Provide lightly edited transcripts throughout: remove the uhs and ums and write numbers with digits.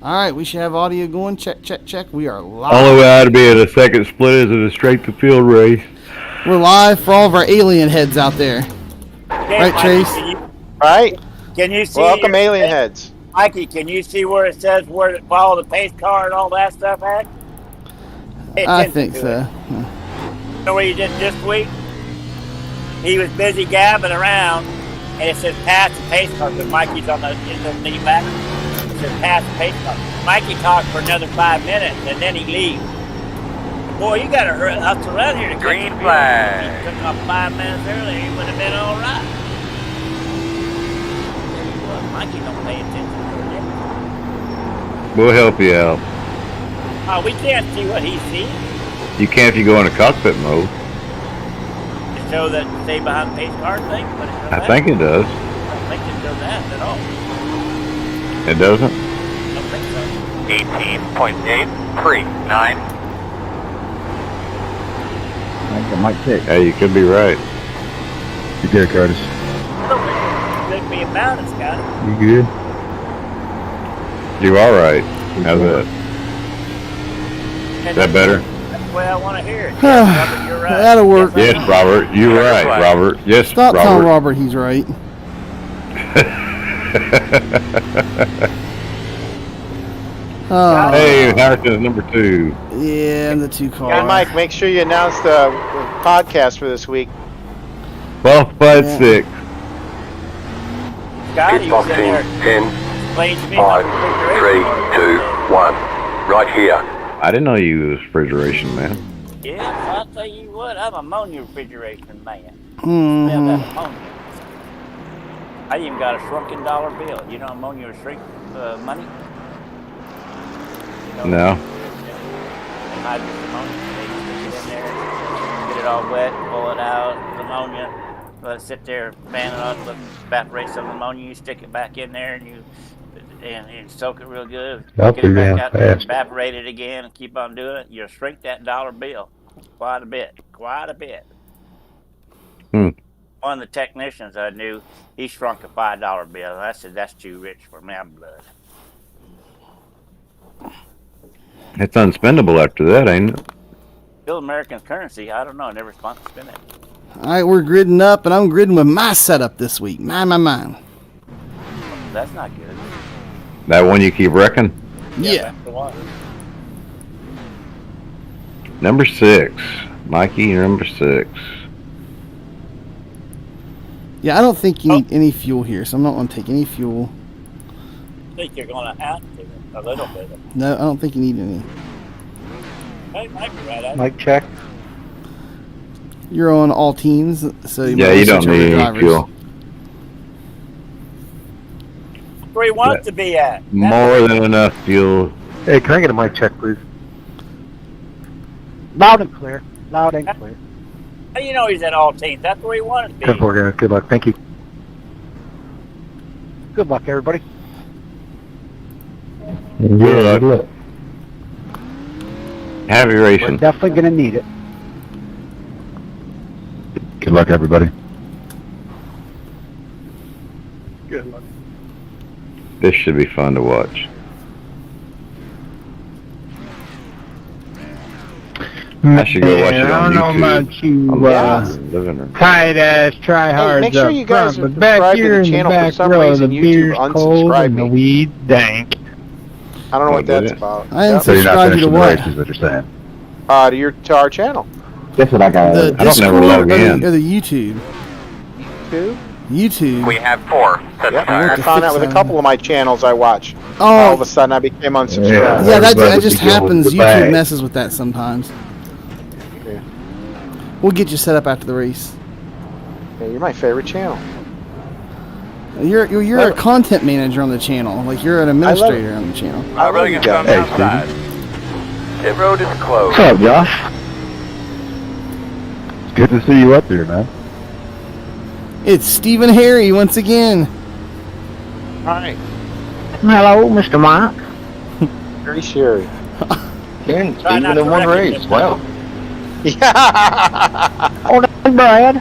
All right, we should have audio going. Check, check, check. We are live. Only way I'd be at a second split is in a straight-to-field race. We're live for all of our alien heads out there. Okay, Right, Mikey, Chase? Right? Can you see? Welcome, alien heads. Mikey, can you see where it says where to follow the pace car and all that stuff at? I think so. You know what he did this week? He was busy gabbing around, and it says pass the pace car because Mikey's on the knee back. It says pass the pace car. Mikey talked for another 5 minutes, and then he leaves. Boy, you got to hustle around here to green flag. He took off 5 minutes early. He would have been all right. Well, Mikey don't pay attention to it. We'll help you out. Oh, we can't see what he sees. You can if you go into cockpit mode. To show that stay behind the pace car thing? But I think it does. I don't think it does that at all. It doesn't? I don't think so. 18.839. I might take. Hey, you could be right. You good, Curtis? I don't think it could be a balance, Scotty. You good? You are right. How's that? Is that better? That's the way I want to hear it. Yes, Robert, you're right. That'll work. Yes, Robert. You're right, Robert. Yes, Stop telling Robert. Robert he's right. Oh, Hey, Harrison's number 2. yeah, and the 2 car. And Mike, make sure you announce the podcast for this week. 12.56. Scotty, you was in there 10, explain to me 5, how 3, 2, 1. Right here. I didn't know you was refrigeration, man. Yes, I'll tell you what, I'm ammonia refrigeration man. Mhm. Smell that ammonia. I even got a shrunken dollar bill. You know ammonia shrink money? You know, No. And hydrogen ammonia. They just stick it in there, get it all wet, pull it out, ammonia. Let it sit there, fan it up, let it evaporate some ammonia. You stick it back in there and you soak it real good. Get it back out there, evaporate it again, and keep on doing it. You'll shrink that dollar bill quite a bit. Hmm. One of the technicians I knew, he shrunk a $5 bill. I said, that's too rich for my blood. It's unspendable after that, ain't it? Still American currency. I don't know. I never spent it. All right, we're gridding up, and I'm gridding with my setup this week. Mine. That's not good. That one you keep wrecking? Yeah. That's the one. Number 6. Mikey, you're number 6. Yeah, I don't think you need any fuel here, so I'm not going to take any fuel. I think you're going to have to a little bit. No, I don't think you need any. Hey, Mike, right at it. Mike, check. You're on all teams, so you Yeah, might you switch don't over need any drivers. fuel. That's where he wants to be at. More than enough fuel. Hey, can I get a mic check, please? Loud and clear. Loud and clear. How do you know he's at all teams? That's where he wanted to be. 10-4, guys. Good luck. Thank you. Good luck, everybody. Good luck. Happy We're racing. definitely going to need it. Good luck, everybody. Good luck. This should be fun to watch. I should go watch it on I don't know YouTube. about you, Living room. tight ass tryhards Hey, make sure up you guys front, but back subscribe to here the in the channel. For back some row, reason, the YouTube beer's cold unsubscribed and the me. weed dank. I don't know what Oh, did that's it? about. I didn't So you're not subscribe you to finishing the what? race, is what you're saying. To our channel. That's what I got. The I don't Discord never log or in. the YouTube? Too? YouTube. We have 4 sets Yep. of I tires. found out with a couple of my channels I watch. All of Oh, a sudden I became unsubscribed. yeah, that Everybody just be going happens. with the YouTube bag. messes with that sometimes. Yeah. We'll get you set up after the race. Yeah, you're my favorite channel. You're a content manager on the channel. Like, you're an administrator on the channel. I'm really going to come Hey, outside. Pit road is closed. What's up, Josh? It's good to see you up there, man. It's Stephen Harry once again. Hi. Hello, Mr. Mike. Very Sherry. Ken, Try not to wreck it. Wow. Yeah. Oh, that's Brad.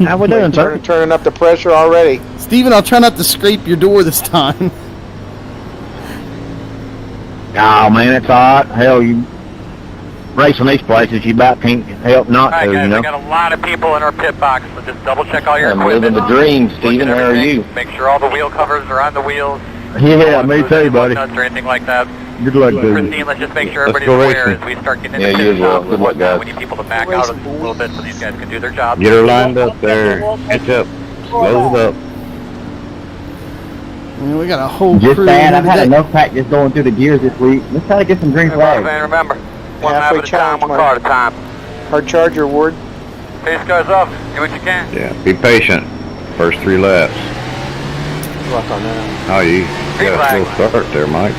How we doing, sir? Turning up the pressure already. Stephen, I'll try not to scrape your door this time. Oh man, it's hot. Hell, you racing these places, you about can't help not Alright to, guys, you we know. got a lot of people in our pit box, so just double check all your I'm equipment. living the dream, Look Steven. at How are everything. you? Make sure all the wheel covers are on the wheels. Yeah, me Don't too, lose buddy. nuts or anything like that. Good luck, dude. Christine, let's just make sure Let's everybody's go aware racing. as we start getting Yeah, into you pit as well. stops and Good luck, whatnot. guys. We need people to back out a little bit so these guys can do their job. Get her lined up there. Catch up. Slow it up. We got a whole Just crew saying, here I've had today. enough practice going through the gears this week. Let's try to get some green Hey, flags. man, remember, one lap Halfway at a time, challenge, one Mark. car at a time. Hard charger, Ward. Pace cars up. Do what you can. Yeah, be patient. First 3 laps. Good luck on that. Oh, you got a slow start there, Mike.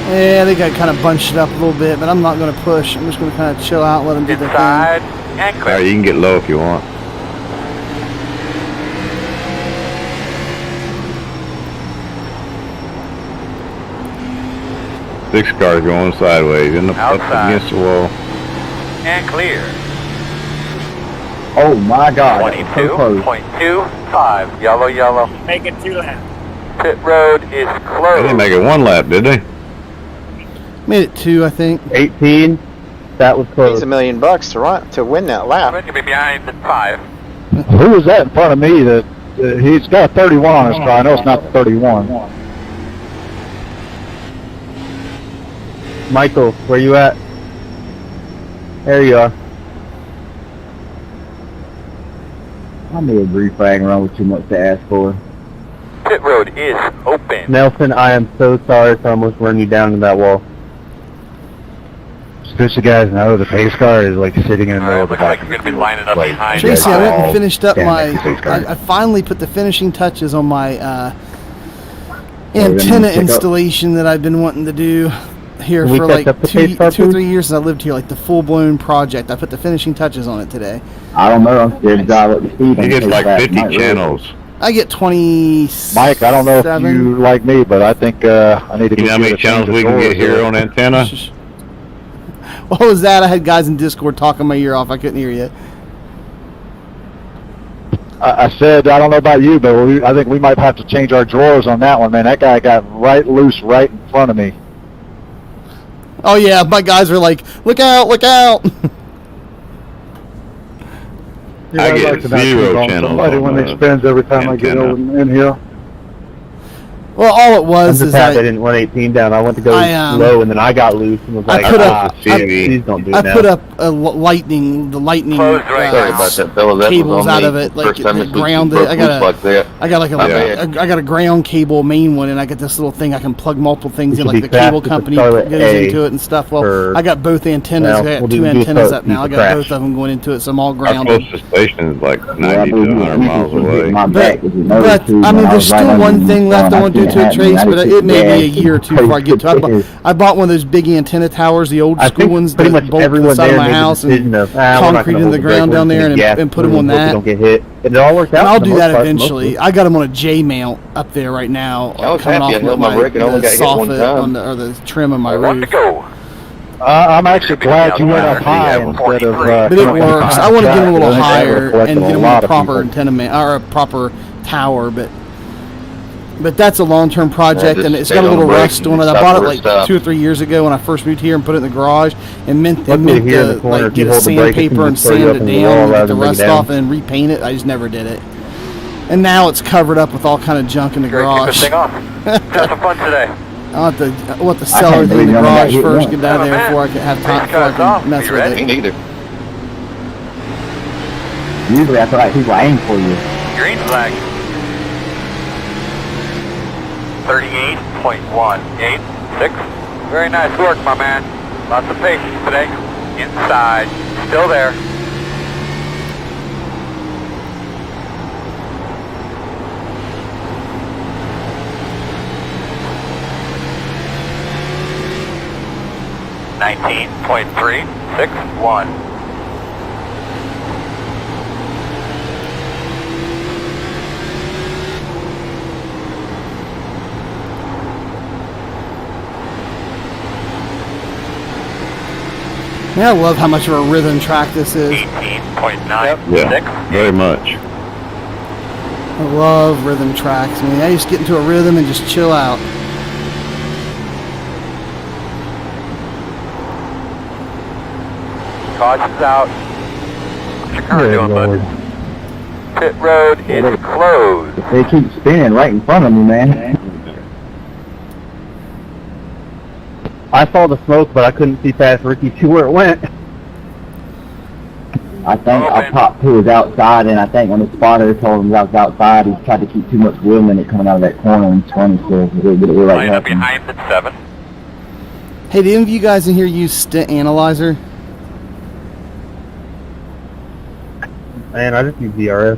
Yeah, they got kind of bunched it up a little bit, but I'm not going to push. I'm just going to kind of chill out, let them do their thing. Inside and All clear. right, you can get low if you want. Six cars going sideways, up Outside. against the wall. And clear. Oh my God, that was so close. 22.25. Yellow, yellow. Make it 2 laps. Pit road is They closed. didn't make it 1 lap, did they? Made it 2, I think. 18, that was He's close. $1 million to run to win that lap. You'll be behind at 5. Who was that in front of me that, he's got 31 on his car, I know it's not the 31. Michael, where you at? There you are. I knew a green flag around with too much to ask for. Pit road is open. Nelson, I am so sorry for almost running you down into that wall. Just so you guys know, the pace car is like sitting in the middle Alright, of the looks like back. you're going to be lining up Like, behind Tracy, I went and all finished up stand my. next to these cars. I finally put the finishing touches on my we're gonna antenna pick up- installation that I've been wanting to do here Can we for catch like up to 2 pace car, or please? 3 years since I lived here, like the full blown project. I put the finishing touches on it today. I don't know, I'm scared to drive up the speed. He gets like 50 channels. I get 20. Mike, I don't know if you like me, but I think I need to You know how many get channels we can get here on antenna? What was that? I had guys in Discord talking my ear off. I couldn't hear you. I said, I don't know about you, but I think we might have to change our drawers on that one, man. That guy got right loose right in front of me. Oh yeah, my guys were like, "Look out! Look out!" I I'd get like to not 0 keep on channels somebody on when the they spins every time I get antenna. over in here. Well, all it I'm was just is happy I I didn't run 18 down. I went to go I, low, and then I got loose and was I like, put up- please don't do I it now. put up the lightning Closed right Sorry about that, fella. That cables was on out me. of it, like First time the this week ground. you broke I got loose like that. I got like My I got a ground cable main one, and I got this little thing I can plug multiple things You in, should like be the cable fast with the company Scarlet goes A into it and stuff. Well, for- I got both antennas. Well, I got we'll 2 do antennas both up now. I piece got of both trash. of them going into it, so I'm all Our grounded. closest station is like Yeah, 90 to 100 miles away. But I mean, there's still one thing left I want to do to it, Trace, but it may be a year or two before I get to it. I bought one of those big antenna towers, the old I school think ones pretty that much bolt to the everyone side of there my made the house decision and of, we're not concrete gonna in the hold ground brake, down we're there just gonna and gas put them on through, hope we that. don't get hit. And it all worked out. And I'll for do the that most part, eventually. mostly. I got them on a J mount up there right now. I was coming happy I off held my brake and only got hit one soffit time. on the, or the trim on my One to roof. go. I'm actually glad you went up high instead of. But it works. I want to get them a little higher and get them a a proper antenna or a proper tower, but that's a long-term project, just and it's stay got a on little the brake rust and on it. I stop bought it where like it stops. 2 or 3 years ago when I first moved here and put it in the garage, and meant Luckily here in the to corner, like if you get a hold the brake, it sandpaper can and just throw you sand up it in the down, wall and get rather the than bring it rust down. off, and then repaint it. I just never did it. And now it's covered up with all kind of junk in the Great, keep this garage. thing off. Have some fun today. I'll have to sell can't everything in the believe you only got garage hit first, once. get out of Oh, there man. before I can have time, These before I guys off. can mess You with ready? it. Me neither. Usually I feel like people aim for you. Green flag. 38.186. Very nice work, my man. Lots of patience today. Inside. Still there. $19.361. Man, I love how much of a rhythm track this is. 18.96. Yeah, very much. I love rhythm tracks. I mean, I just get into a rhythm and just chill out. Caution's out. What's your car Good doing, Lord. bud? Pit road is closed. They keep spinning right in front of me, man. I saw the smoke, but I couldn't see past Ricky to where it went. I think I popped to his outside, and I think when the spotter told him I was outside, he tried to keep too much wheel in it coming out of that corner in 20, so we'll get it right Line up happening. behind at 7. Hey, did any of you guys in here use Stint Analyzer? Man, I just use DRS.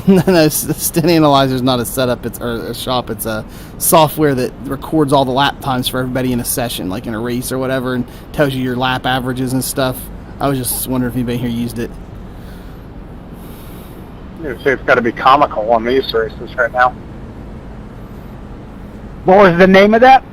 No, Stint Analyzer is not a setup. It's or a shop. It's a software that records all the lap times for everybody in a session, like in a race or whatever, and tells you your lap averages and stuff. I was just wondering if anybody here used it. It's got to be comical on these races right now. What was the name of that?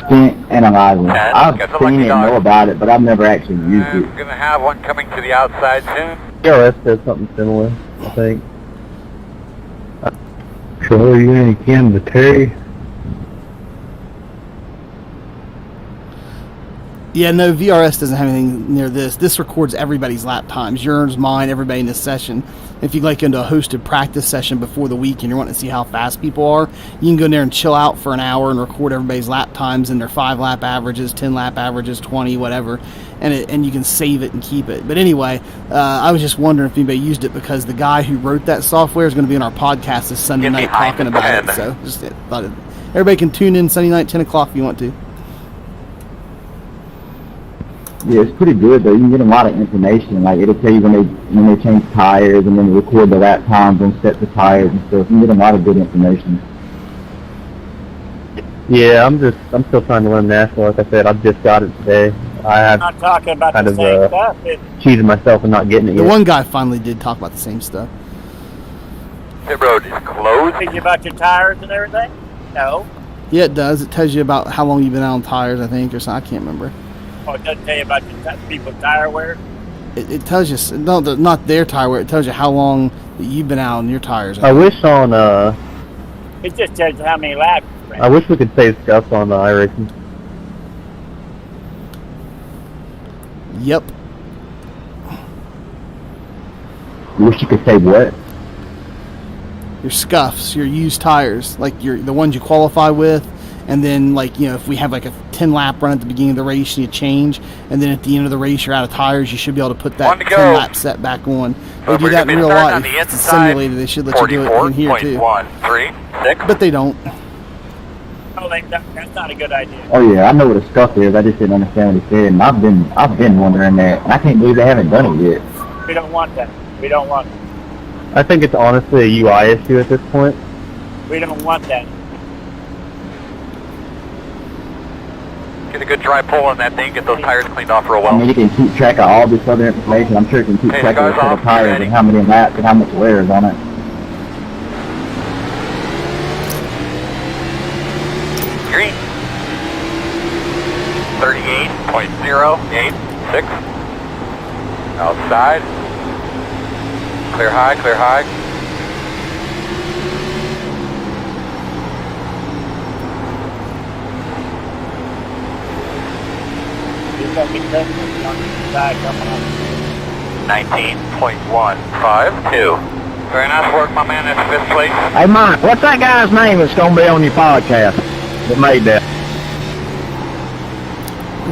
Stint Analyzer. Yeah, I've got the seen lucky it and dog. know about it, but I've never actually used I'm it. going to have one coming to the outside soon. DRS does something similar, I think. Sure, you ain't can the Terry. Yeah, no, VRS doesn't have anything near this. This records everybody's lap times, yours, mine, everybody in this session. If you like into a hosted practice session before the week and you're wanting to see how fast people are, you can go in there and chill out for an hour and record everybody's lap times and their 5 lap averages, 10 lap averages, 20, whatever, and you can save it and keep it. But anyway, I was just wondering if anybody used it because the guy who wrote that software is going to be on our podcast this Sunday Get night behind talking the about it. 10. So just thought everybody can tune in Sunday night, 10 o'clock if you want to. Yeah, it's pretty good though. You can get a lot of information. Like it'll tell you when they change tires, and then record the lap times and set the tires and stuff. You can get a lot of good information. Yeah, I'm still trying to learn Nashville. Like I said, I've just got it today. I have Not talking about kind the of same stuff. It's cheated myself and not getting it The yet. one guy finally did talk about the same stuff. Pit road is closed. thinking about your tires and everything? No. Yeah, it does. It tells you about how long you've been out on tires, I think, or something. I can't remember. Oh, it doesn't tell you about your people's tire wear? It tells you, no, not their tire wear. It tells you how long that you've been out on your tires. I wish on It just tells you how many laps you ran. I wish we could save stuff on the iRacing. Yep. You wish you could say what? Your scuffs, your used tires, like the ones you qualify with, and then if we have like a 10 lap run at the beginning of the race and you change, and then at the end of the race you're out of tires, you should be able to put that 10 lap set back on. They do that in real life. It's a simulator. They should let you do it in here too. 44.136. But they don't. Oh, that's not a good idea. Oh yeah, I know what a scuff is. I just didn't understand what he said, and I've been wondering that. And I can't believe they haven't done it yet. We don't want that. We don't want it. I think it's honestly a UI issue at this point. We don't want that. Get a good dry pull on that thing. Get those tires cleaned off real I mean, well. you can keep track of all this other information. I'm sure you can keep Hey, track of the cars set of off, tires ready? and how many laps and how much wear is on it. Green. 38.086. Outside. Clear high, clear high. You're going to be testing on the side coming up. 19.152. Very nice work, my man. That's 5th place. Hey Mike, what's that guy's name that's gonna be on your podcast that made that?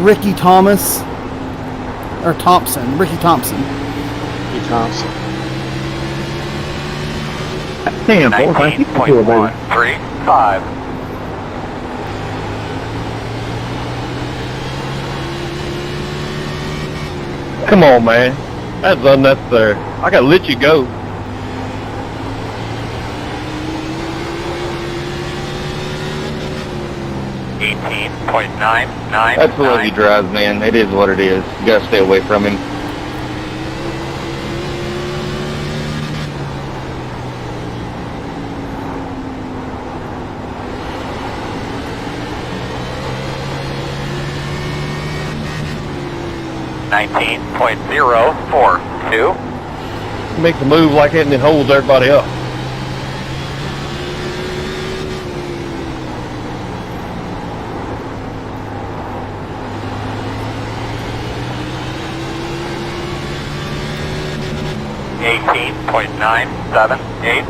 Ricky Thomas or Thompson. Ricky Thompson. Thompson. 10, boy. Thank you for it, baby. 19.135. Come on, man. That's unnecessary. I gotta let you go. That's the way he drives, man. It is what it is. You gotta stay away from him. .042. He makes a move like that and it holds everybody up. 19.978.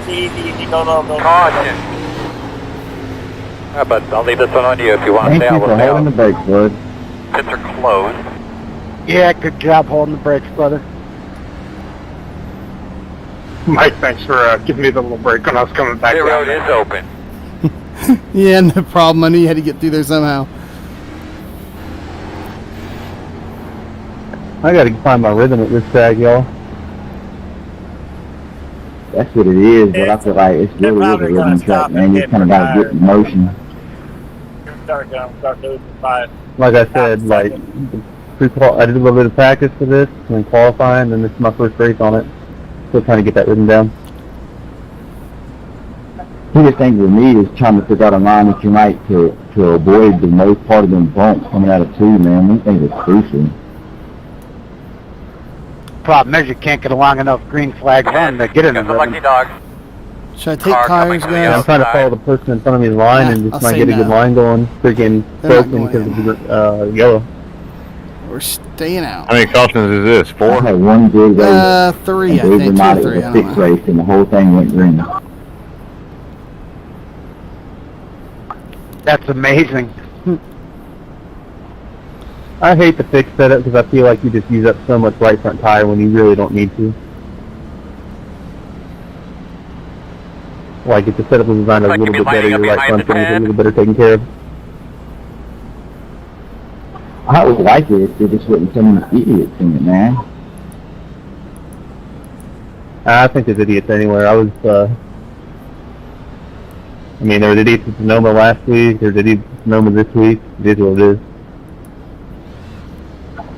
Easy, go. Caution. But I'll leave this one on you if you want to Thank stay you out. for We'll stay holding the out. brakes, bud. Pits are closed. Yeah, good job holding the brakes, brother. Mike, thanks for giving me the little break when I was coming back The down road there. is open. Yeah, no problem. I knew you had to get through there somehow. I gotta find my rhythm at this tag, y'all. That's what it is, but I feel like it's They're really is a probably rhythm gonna track, stop man. and You get kind of got to get in motion. Start losing by. Like I said, like I did a little bit of practice for this and qualifying, and this is my first race on it. Still trying to get that rhythm down. The biggest thing with me is trying to figure out a line that you might to avoid the most part of them bumps coming out of 2, man. These things are crucial. Problem is you can't get a long enough green flag run to get in the Got the lucky rhythm. dog. Should I take Car coming tires, to the I'm guys? trying to follow the person in front of me's line and I'll just might say get a good no. line going. Freaking They're not broken because going of the yellow. We're staying out. How many cautions is this? I 4? had one good race, 3, and I believe it or think. 2 not, or it 3, was I a don't 6 know. race, and the whole thing went green. That's amazing. I hate the fixed setup because I feel like you just use up so much right front tire when you really don't need to. Like if the setup was designed a Like little you'd be bit better, lining your up right behind front the end was a 10. little better taken care of. I would like it if there just wasn't so many idiots in it, man. I think there's idiots anywhere. I mean, there were idiots at Sonoma last week, there's idiots at Sonoma this week. It is what it is.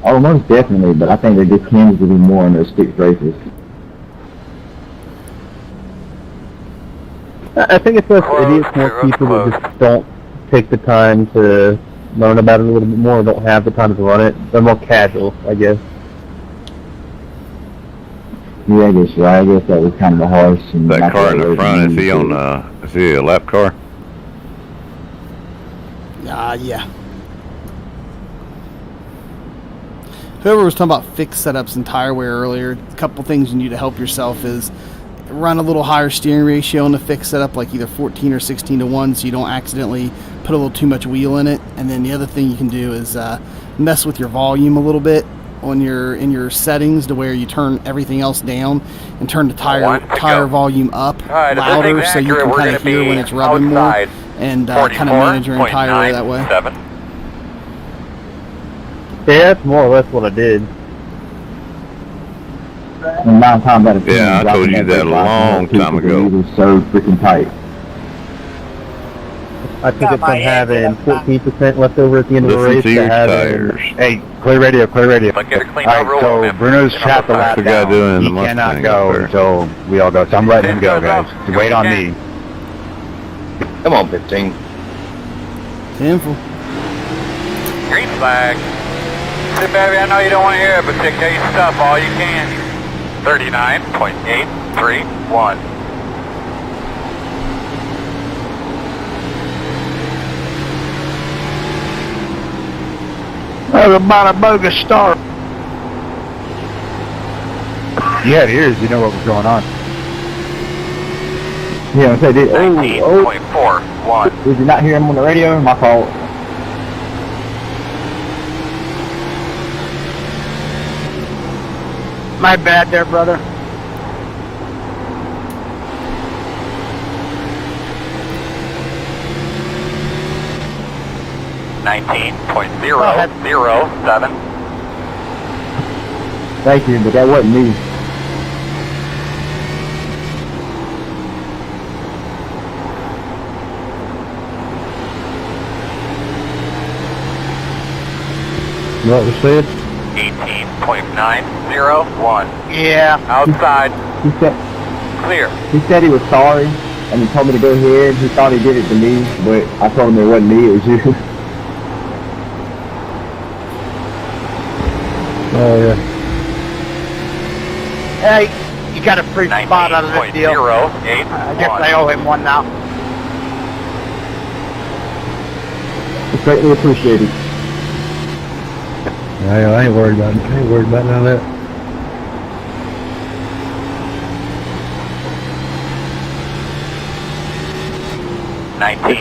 Oh, most definitely, but I think there just tends to be more in those 6 races. I think it's less Close, idiots, more road's people that closed. just don't take the time to learn about it a little bit more, don't have the time to run it. They're more casual, I guess. Yeah, I guess right. I guess that was kind of a harsh. And That not car in way the to front, is use he it. on is he a lap car? Yeah. Whoever was talking about fixed setups and tire wear earlier, a couple things you need to help yourself is run a little higher steering ratio on the fixed setup, like either 14 or 16 to 1, so you don't accidentally put a little too much wheel in it. And then the other thing you can do is mess with your volume a little bit in your settings to where you turn everything else down and turn the tire volume up Alright, if louder everything's so you accurate, can we're kind gonna of hear be when it's rubbing outside. more and kind of manage your entire wear that way. 44.97. Yeah, that's more or less what I did. And 9 times out of 10, Yeah, I dropping told you that a brake line long from time people ago. It was so freaking tight. I took it from having 14% left over at the end of the Listen race to to your having... tires. Hey, clear radio, clear radio. But get a clean Alright, overall, so man. Bruno's Get on shot the the lap What's the guy down. doing in He the Mustang cannot up go there? until we all go. So I'm letting him go, guys. Go. Wait on me. Come on, 15. Painful. Green flag. Say, baby, I know you don't want to hear it, but take care of your stuff all you can. 39.831. That was about a bogus start. You had ears, you know what was going on. Yeah, I said, did you 19.41. not hear him on the radio? My fault. My bad there, brother. .007. Thank you, but that wasn't me. You know what was said? 18.901. Yeah. Outside. He said Clear. he was sorry, and he told me to go ahead. He thought he did it to me, but I told him it wasn't me, it was you. Oh, yeah. Hey, you got a free spot out of this deal. 19.081. I guess I owe him one now. It's greatly appreciated. I ain't worried about it. I ain't worried about none of that.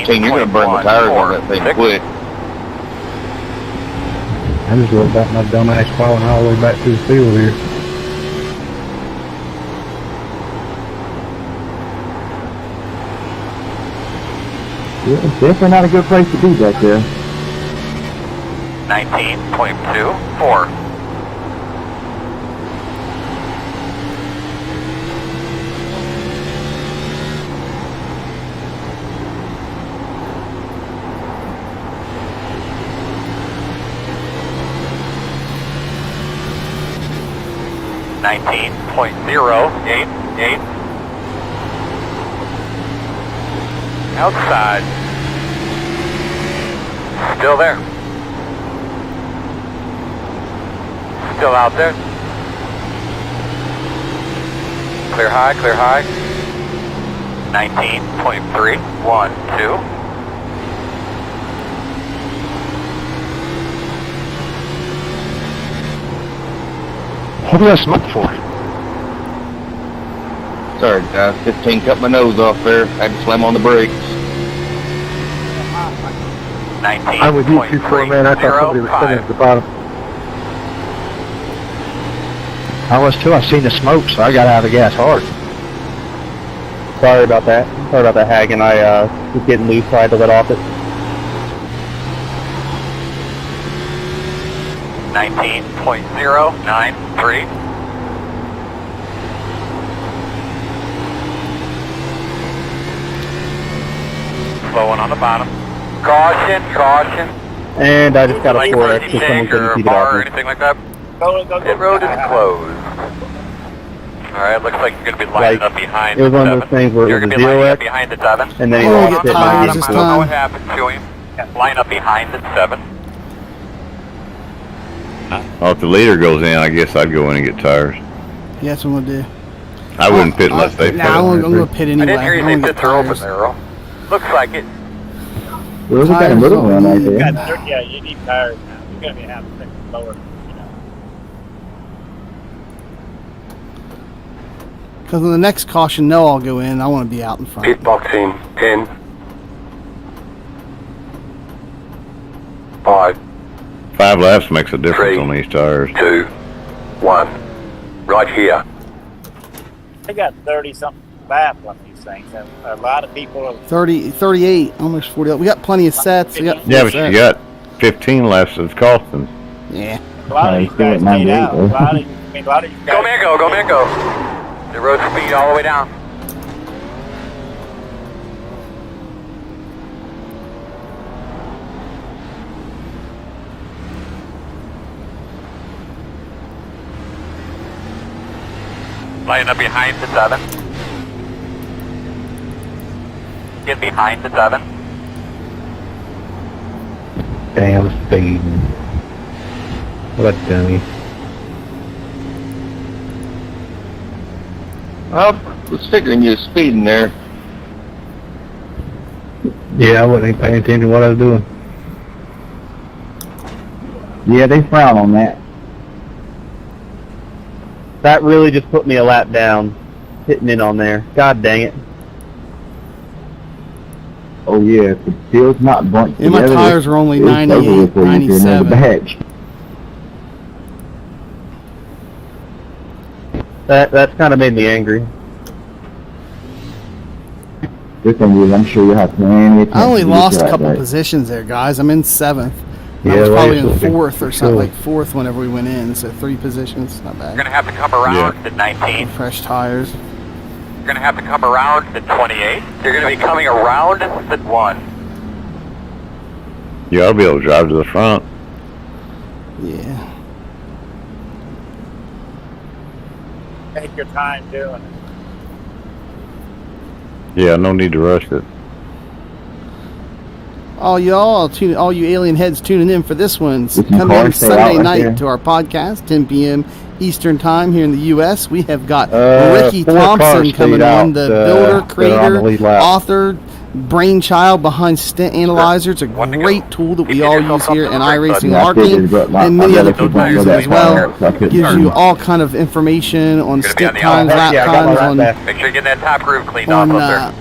You're gonna burn the tires on that thing quick. I just worried about my dumb ass falling all the way back to the field here. Yeah, it's definitely not a good place to be back there. 19.24. .088. Outside. Still there. Still out there. Clear high, clear high. 19.312. What did I smoke for? Sorry, guys. 15 cut my nose off there. Had to slam on the brakes. 19.305. I'm with you, 2-4, man. I thought somebody was sitting at the bottom. I was too. I seen the smoke, so I got out of the gas hard. Sorry about that. Sorry about that, Hagen. I was getting loose, so I had to let off it. 19.093. Slow one on the bottom. Caution, caution. And I just got a 4X so someone Tank couldn't or see a it bar off or me. anything like that. Go. Pit road is closed. Alright, looks like you're going to be lining up behind It was the one of 7. those things where You're it going was to be a lining up 0X, behind the 7. and then he Oh, lost get it. tires and this I don't know time. what happened to him. Line up behind the 7. Well, if the leader goes in, I guess I'd go in and get tires. Yeah, that's what I'm gonna do. I wouldn't pit unless they pit. Nah, I'm gonna pit anyway. I didn't hear you I'm say gonna pits get are open tires. there, Earl. Looks like it. Well, we got a little one right there. Yeah, you need tires now. You're gonna be having things lower, Because on the next caution, no, I'll go in. I want to be out in front. Pit box in 10. 5, 5 laps makes a difference 3, on these tires. 2, 1. Right here. They got 30-something laps on these things. And a lot of people are 30, 38, almost 40. We got plenty of sets. We got Yeah, full but you sets. got 15 laps of costing. Yeah. a lot of Okay, these guys still at stayed out. 98, A lot of you guys. Go Mango, go Mango. The road speed all the way down. Line up behind the 7. Get behind the 7. Damn speeding. What a dummy. I was figuring you were speeding there. Yeah, I wasn't even paying attention to what I was doing. Yeah, they frown on that. That really just put me a lap down, hitting in on there. God dang it. Oh yeah, if the field's not bunched Yeah, my together, tires are only it's over 98, with for you if you're near the 97. back. That's kind of made me angry. Good thing is, I'm sure you'll have plenty of I only chances to lost get a couple right. positions there, guys. I'm in 7th. I Yeah, was probably well, in you're 4th or something, cool. like 4th whenever we went in. So 3 positions, not You're bad. going to have to come around to 19. Fresh tires. You're going to have to come around to 28. You're going to be coming around at 1. Yeah, I'll be able to drive to the front. Yeah. Take your time doing it. Yeah, no need to rush it. All y'all, all you alien heads tuning in for this one. With some Come in cars, stay out Sunday right night there. to our podcast, 10 p.m. Eastern Time here in the U.S. We have got Ricky 4 Thompson cars coming stayed on, out, the that builder, are on the creator, lead lap. author, brainchild behind Stint Analyzer. It's a great tool that we all use here in iRacing Marketing, and many other people use it as well. It gives you all kind of information on stint times, lap times, on Make sure you get that top groove cleaned off up there.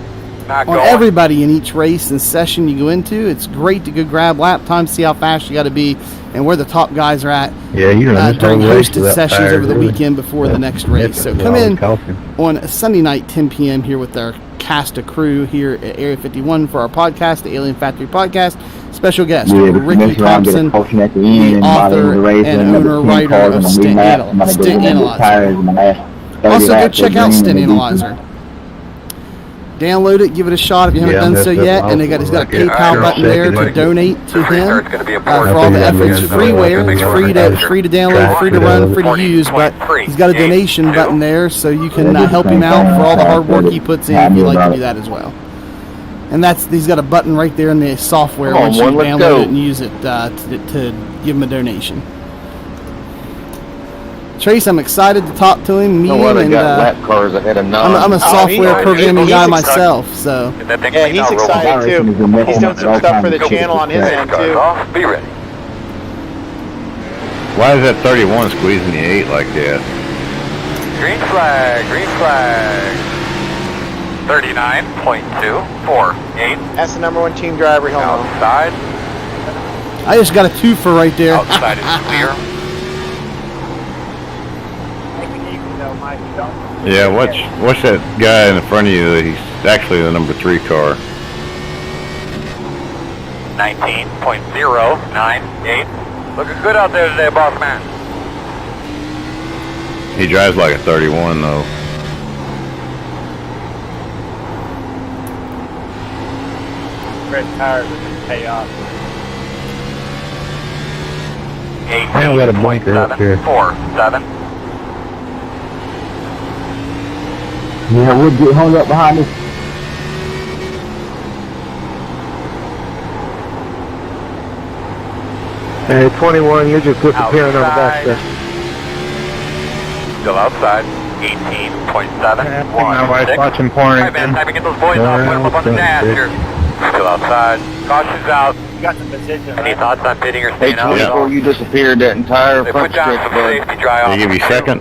Not on going. everybody in each race and session you go into. It's great to go grab lap time, see how fast you got to be, and where the top guys are at Yeah, during hosted sessions over the weekend before the next race. So come in on Sunday night, 10 p.m. here with our cast of crew here at Area 51 for our podcast, the Alien Factory Podcast. Special guest, Ricky Thompson, the author and owner-writer of Stint Analyzer. Also, go check out Stint Analyzer. Download it, give it a shot if you haven't done so yet, and he's got a PayPal button there to donate to him for all the efforts. Freeware, it's free to download, free to run, free to use, but he's got a donation button there, so you can help him out for all the hard work he puts in if you'd like to do that as well. And he's got a button right there in the software once you download it and use it to give him a donation. Trace, I'm excited to talk to him, meet him, and lap cars ahead of I'm a software programming guy myself, so. Yeah, he's excited too. He's doing some stuff for the channel on his end too. Be ready. Why is that 31 squeezing the 8 like that? Green flag, green flag. 39.248. That's the number 1 team driver, he'll know. Outside. I just got a twofer right there. Outside is clear. Yeah, watch that guy in front of you. He's actually the number 3 car. 19.098. Looking good out there today, boss man. He drives like a 31 though. Red tires are pay off. 18.747. we got a blinker up here. Yeah, we'll get hung up behind us. Hey, 21, you just put the pin on the back there. Still outside. 18.716. My wife's watching porn. Alright man, time to get those boys off. Put them up on the dash here. Still outside. Caution's out. You got some position. Any thoughts on pitting or Hey, staying out? 24, you disappeared that entire They front put down stretch, some bud. safety dry off. They give you second?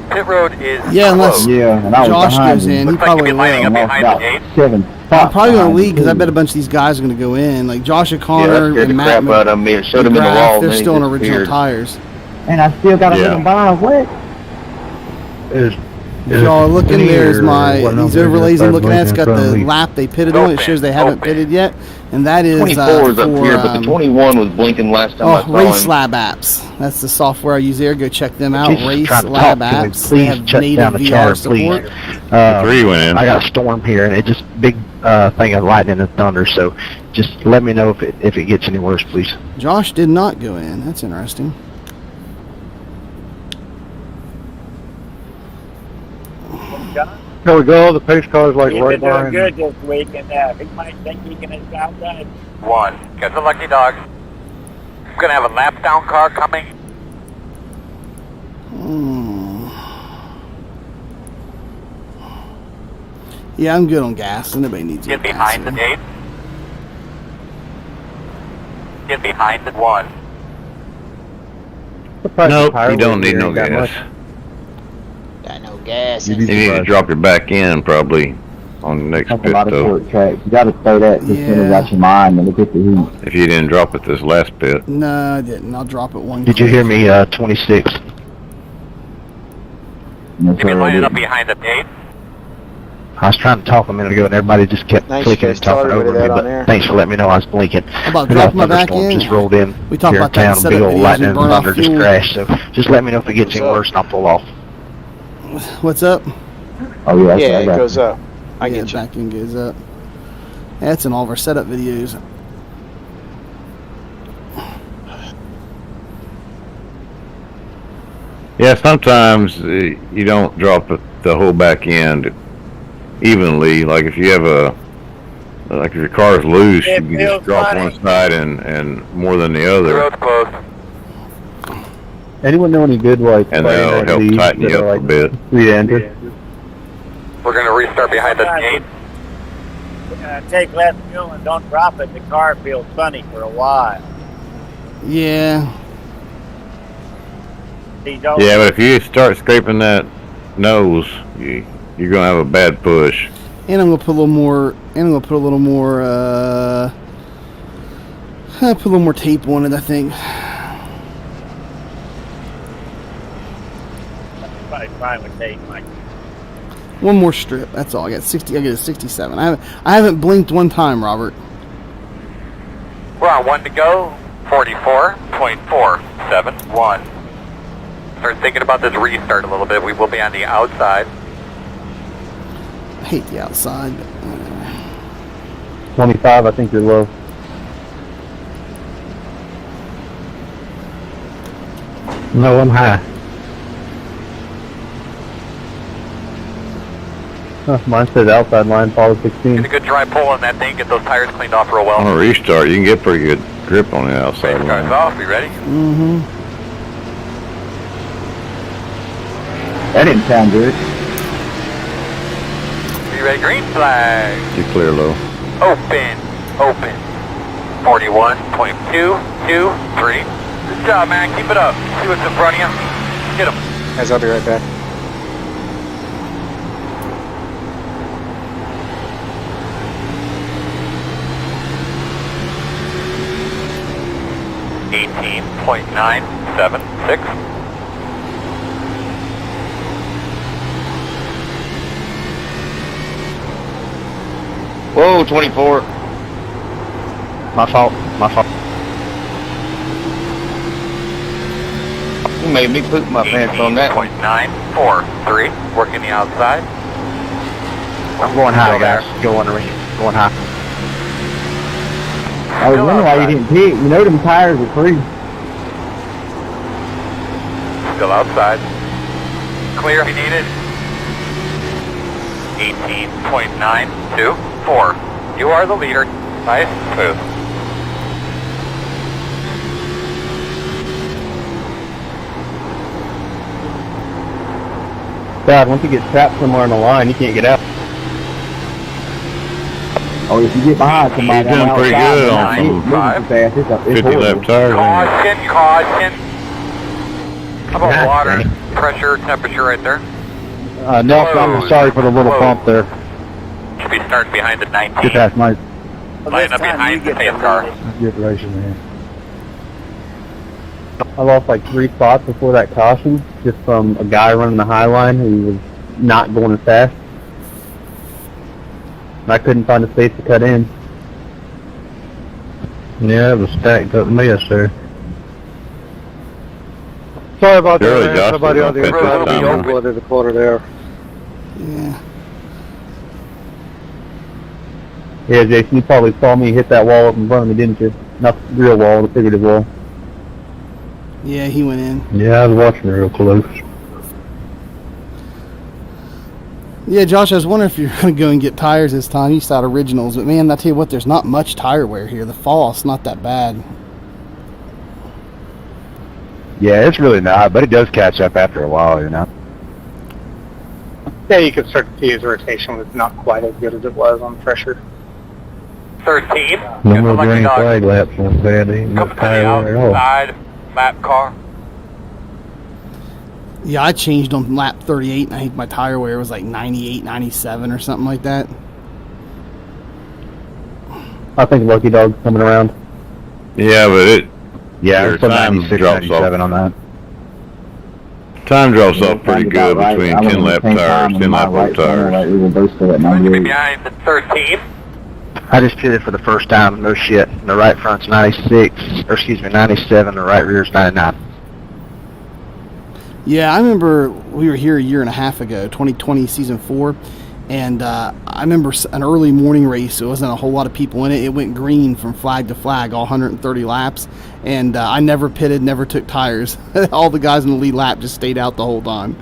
Pit road is Yeah, unless closed. Yeah, and I was Josh behind goes him. in, he Looks like probably you'll be lining will. up Lost behind about the gate. 7 I'm spots probably going to behind lead because I him. bet a bunch of these guys are going to go in. Like Josh Yeah, O'Connor that scared and the Matt crap out of me. It showed him in the McGrath, wall. they're and still then on he original disappeared. tires. And I still got a Yeah. little by. What? If y'all are looking, there's these overlays I'm looking at. It's got the lap they pitted on. It shows they haven't pitted yet. And that is 24 is up for here, but the 21 was blinking last time I saw Race him. Lab apps. That's the software I use there. Go check them out. Jesus, Race trying to Lab talk to me. apps. They Please have shut native down the VR chatter, support. please. 3 went in. I got a storm here, and it just big thing of lightning and thunder. So, just let me know if it gets any worse, please. Josh did not go in. That's interesting. There we go. The pace car is like He's right been doing behind good me. this week, and he might think he can his job done. 1. Got the lucky dog. We're gonna have a lap down car coming. Yeah, I'm good on gas. Nobody needs Get gas. behind the gate. Get behind the 1. Nope, you don't need no gas. Got no gas. You need to drop your back end probably on the next That's a pit lot of though. short tracks. You got to throw that as soon as out your mind and look at the heat. If you didn't drop it this last pit. No, I didn't. I'll drop it one. Did you hear me, 26? Get me lining up behind the gate. I was trying to talk a minute ago, and everybody just kept Nice, clicking you and guys tell talking over everybody me, that on but there. thanks for letting me know I was blinking. How about We got dropping my back thunderstorm in? just rolled in. We talked here about in that town, setup big old videos, lightning we and burn off thunder just fuel. crashed, so just let me know if it gets any worse, and I'll pull off. What's up? Oh, yeah. Yeah, it goes up. I Yeah, get the you. back end goes up. That's in all of our setup videos. Yeah, sometimes you don't drop the whole back end evenly. Like if you have like if your car's loose, you can just drop one side and more than the The other, road's closed. Anyone know any good, like, and that'll help tighten you up a bit. Three-ender? We're gonna restart behind the gate. take less fuel and don't drop it, the car feels funny for a while. Yeah. Yeah, but if you start scraping that nose, you're gonna have a bad push. And I'm gonna put a little more. And I'm gonna put a little more. Put a little more tape on it, I think. Probably fine with tape, Mike. One more strip. That's all. I got 60. I get a 67. I haven't blinked one time, Robert. We're on 1 to go. 44.471. Start thinking about this restart a little bit. We will be on the outside. I hate the outside. 25, I think you're low. No, I'm high. Mine says outside line, follow 16. Get a good dry pull on that thing. Get those tires cleaned off real well. On a restart, you can get pretty good grip on the outside Race cars line. off. Be ready? Mm-hmm. That didn't sound good. Be ready? Green flag. You clear low. Open. 41.223. Good job, man. Keep it up. See what's in front of you. Hit them. Guys, I'll be right back. .976. Whoa, 24. My fault. You made me poop my pants on that one. 18.943. Working the outside. I'm going high, guys. Going high. I was wondering why you didn't pit. You know them tires are free. Still outside. Clear if you need it. 18.924. You are the leader. Nice, smooth. God, once you get trapped somewhere in the line, you can't get out. Oh, if you get behind somebody, He's doing pretty good on some 50 lap tires. Caution. How about water, pressure, temperature right there? Nelson, I'm sorry for the little bump there. Should be starting behind the 19. Get past Mike. Line up behind the pace car. Good racing, man. I lost like 3 spots before that caution, just from a guy running the high line who was not going as fast. And I couldn't find a space to cut in. Yeah, it was stacked up mess there. Sorry about Really, that, Josh, man. Somebody on the we're other gonna side of the pit the quarter there. Yeah. Yeah, Jason, you probably saw me hit that wall up in front of me, didn't you? Not the real wall, the figurative wall. Yeah, he went in. Yeah, I was watching real close. Yeah, Josh, I was wondering if you're going to go and get tires this time. You saw originals, but man, I tell you what, there's not much tire wear here. The fall off's not that bad. Yeah, it's really not, but it does catch up after a while, you know. Yeah, you could start to see his rotation was not quite as good as it was on pressure. 13. No more green flag laps on bad. Ain't no Coming to the tire wear at all. outside lap car. Yeah, I changed on lap 38, and I think my tire wear was like 98, 97 or something like that. I think Lucky Dog's coming around. Yeah, but Yeah, your it's put time 96, drops 97 off. on that. Time drops Yeah, off pretty sounds good about right. between I went 10 at lap the same tires, time, 10 and my lap right corner, tires. like, we were both still at Going to be 98. behind the 13. I just pitted for the first time, no shit. The right front's 96, or excuse me, 97, the right rear's 99. Yeah, I remember we were here a year and a half ago, 2020 season 4, and I remember an early morning race. There wasn't a whole lot of people in it. It went green from flag to flag, all 130 laps, and I never pitted, never took tires. All the guys in the lead lap just stayed out the whole time.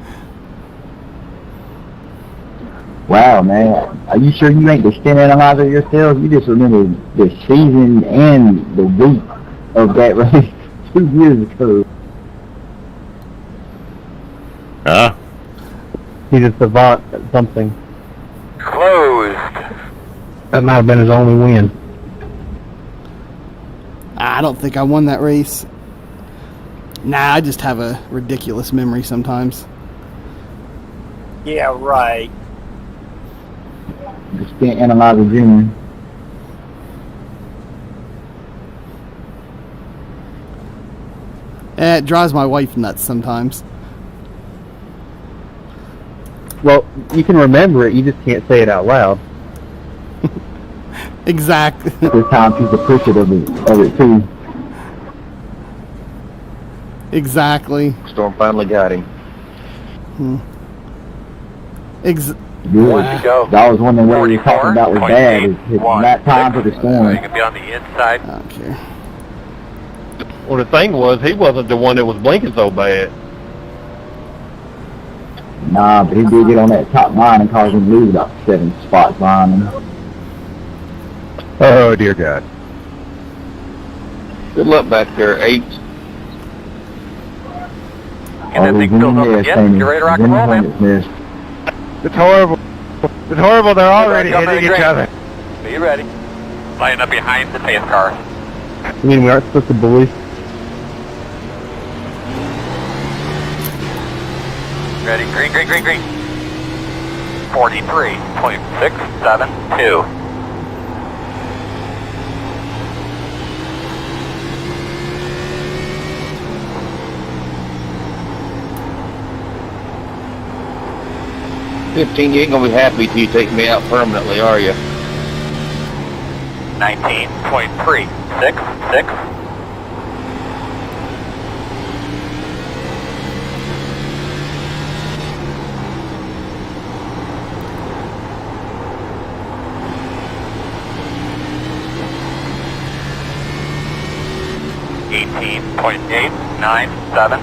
Wow, man. Are you sure you ain't extending analyzer yourself? You just remember the season and the week of that race 2 years ago. Huh? He's a savant at something. Closed. That might have been his only win. I don't think I won that race. Nah, I just have a ridiculous memory sometimes. Yeah, right. Just can't analyze a junior. It drives my wife nuts sometimes. Well, you can remember it, you just can't say it out loud. Exactly. This time she's appreciative of it too. Exactly. Storm finally got him. Good. One to go. That was one of the what we were talking about was bad. Is his 44.81. lap time for the storm. You can be on the inside. I don't care. Well, the thing was, he wasn't the one that was blinking so bad. Nah, but he did get on that top line and caused him to lose about 7 spots behind him. Oh, dear God. Good luck back there, 8. And that thing fills up again. You're ready to rock and roll, man. It's horrible. It's horrible. They're already hitting each other. Be ready. Lining up behind the pace car. You mean we aren't supposed to bully? Ready, green, green, green, green. 43.672. You ain't gonna be happy till you take me out permanently, are you? 19.366. .897.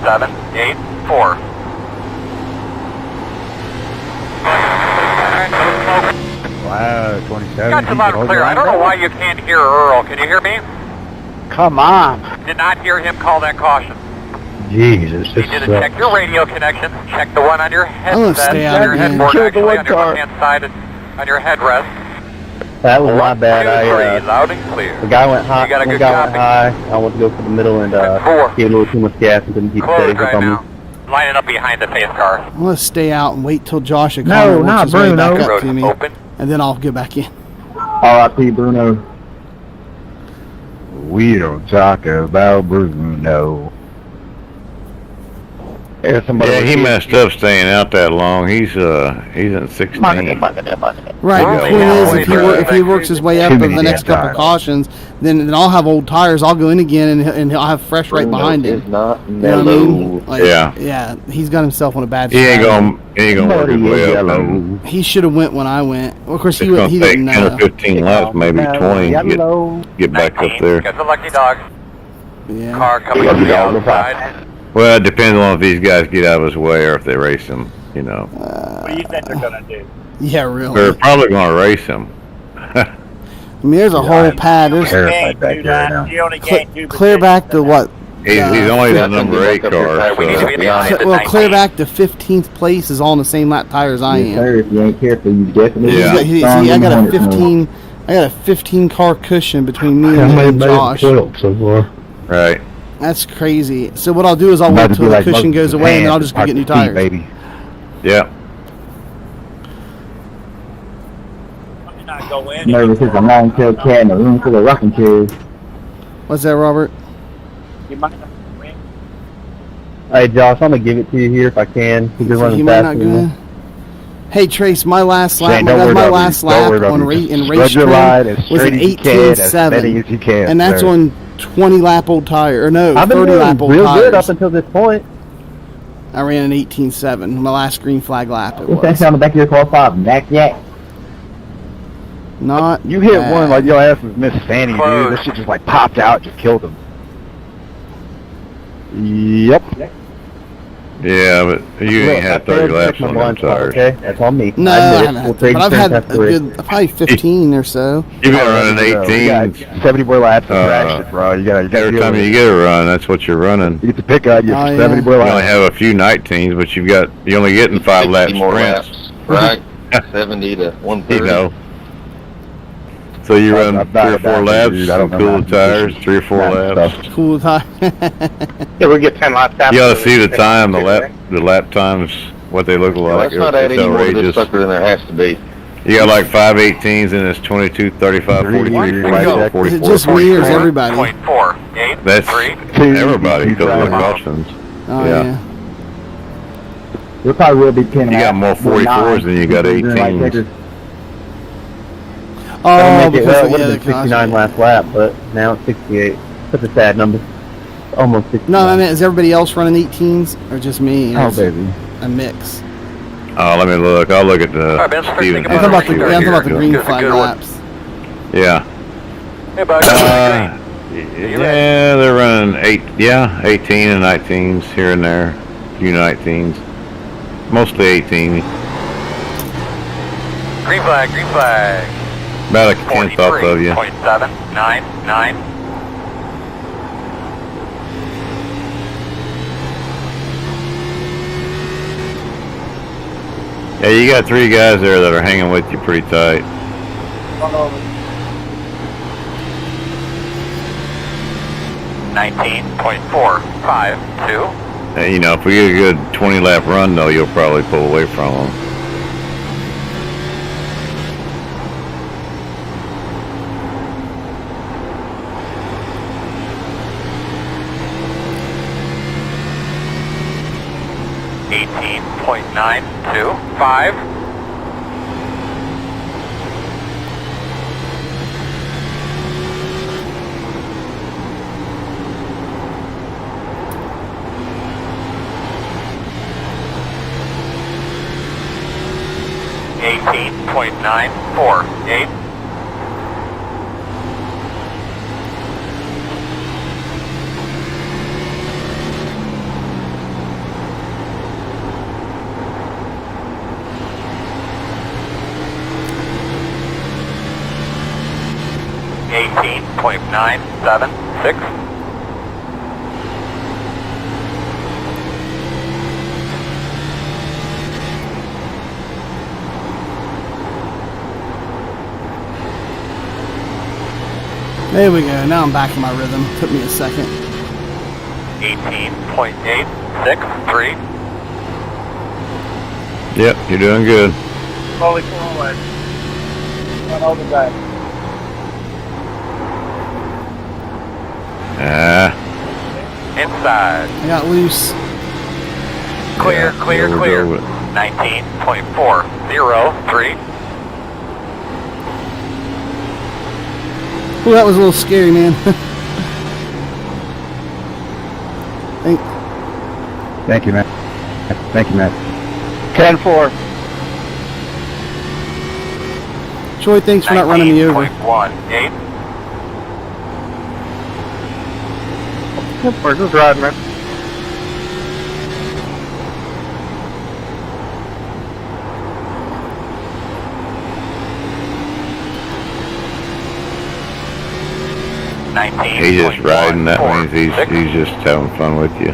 .784. Wow, 27. Got you loud and clear. I don't know why you can't hear Earl. Can you hear me? Come on. Did not hear him call that caution. Jesus. You need to check your radio connection. Check the one on your I'm gonna headset, stay on out your again. headboard, Killed the actually, one on your car. left-hand side, on your headrest. That was my 1, bad. 2, 3, I loud and clear. the guy went high. You got a One good guy went copy. high. I went to go for the middle and 4. gave a little too much gas and couldn't keep Closed steady right on me. now. Lining up behind the pace car. I'm gonna stay out and wait till Josh and No, Connor works not his way Bruno. back up Road to me, open. and then I'll go back in. R.I.P. Bruno. We don't talk about Bruno. There's somebody. Yeah, he messed up staying out that long. He's in 16. Right. Yeah. The point is, if he works his way up Too over many the next damn couple tires. cautions, then I'll have old tires. I'll go in again, and he'll have fresh right behind him. Is not You know what I mean? Like, Yeah. Yeah. He's got himself on a bad. He ain't strategy. gonna work his way up. And He should have went when I went. Well, of course, it's he gonna take didn't 10 or know. 15 laps, maybe 20. Get back up 19. there. Got the lucky dog. Yeah. Car coming from the outside. Well, it depends on if these guys get out of his way or if they race him. You know, What do you think they're gonna do? Yeah, really. they're probably gonna race him. I mean, there's a whole pad. There's Terrified back there now. You only gained 2 clear back to what? He's only the number 8 car. We need to So. be behind the Well, clear 19. back to 15th place is all on the same lap tire as I Yes, am. sir. If you ain't careful, you definitely. Yeah. See, I got a 15. I got a 15 car cushion between me and Josh. so far. Right. That's crazy. So what I'll do is I'll About wait to till be the like cushion Moses goes away, and then I'll Hands just go get new Park tires. Feet, baby. Yeah. Might not go in. Nervous as a long-tailed cat in a room full of rocking chairs. What's that, Robert? You might not win. Hey, Josh, I'm gonna give it to you here if I can. You're So running he might faster not than go me. in. Hey Trace, my last lap, Shane, don't worry my about last me. Don't lap worry about on me. in Just race spread your line as was an straight as you can, as many 18.7, as you can, and that's sir. on 20 lap old tire, or no, I've been 30 lap doing old real tires. good up until this point. I ran an 18.7, my last green flag lap. It What's that was sound on the back of your car 5? Knack yak. not. You hit bad. one like your ass was Miss Fanny, Close. dude. This shit just like popped out, just killed him. Yep. Yeah, but you ain't had 30 laps on them tires. Okay, that's on me. No, I haven't had to, but I've had a good, probably 15 or so. You've been running 18. 70 more laps to crash it, bro. You gotta every time you get a run, that's what you're running. You get to pick out you 70 more You laps. only have a few 19s, but you're only getting 5 laps more sprints. laps, right? 70 to 130. You know. So you run 3 or 4 laps, cool the tires, 3 or 4 laps. Cool time. Yeah, we get 10 laps after. You ought to see the time, the lap times, what they look like. That's not adding any more to this sucker than there has to be. You got like 5 18s and it's 22, 35, 43, 44, 44. Is it just me or is everybody? 0.4, 8, That's 3. everybody because of the cautions. Oh, yeah. There probably will be 10 You got more 44s than you got 18s. Oh, because because it would have been 69 last lap, but now it's 68. Such a sad number. Almost 69. No, I mean, is everybody else running 18s or just me? Oh, baby. A mix. Oh, let me look. I'll look at the Steven. I'm talking about the green flag laps. Yeah. Hey, bud. Yeah, they're running 18 and 19s here and there. A few 19s. Mostly 18. Green flag, green flag. About a tenth off of you. 43.799. Yeah, you got 3 guys there that are hanging with you pretty tight. 19.452. And, you know, if we get a good 20 lap run though, you'll probably pull away from them. .925. .948. .976. There we go. Now I'm back in my rhythm. Took me a second. 18.863. Yep, you're doing good. Slowly forward. Not over back. Inside. I got loose. Clear, Yeah, clear, we'll clear. go with it. 19.403. Oh, that was a little scary, man. Thank you, Matt. Thank you, Matt. 10-4. Troy, thanks for not running me over. 19.18. We're just riding, man. He's just riding. That means he's just having fun with you.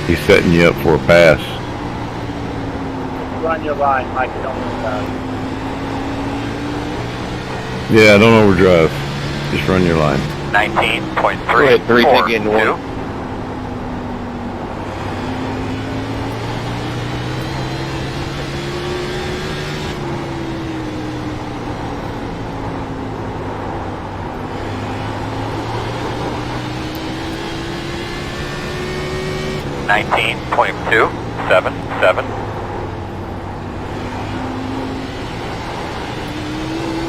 He's setting you up for a pass. Run your line, Mike. Don't worry about it. Yeah, don't overdrive. Just run your line. 19.342. .277.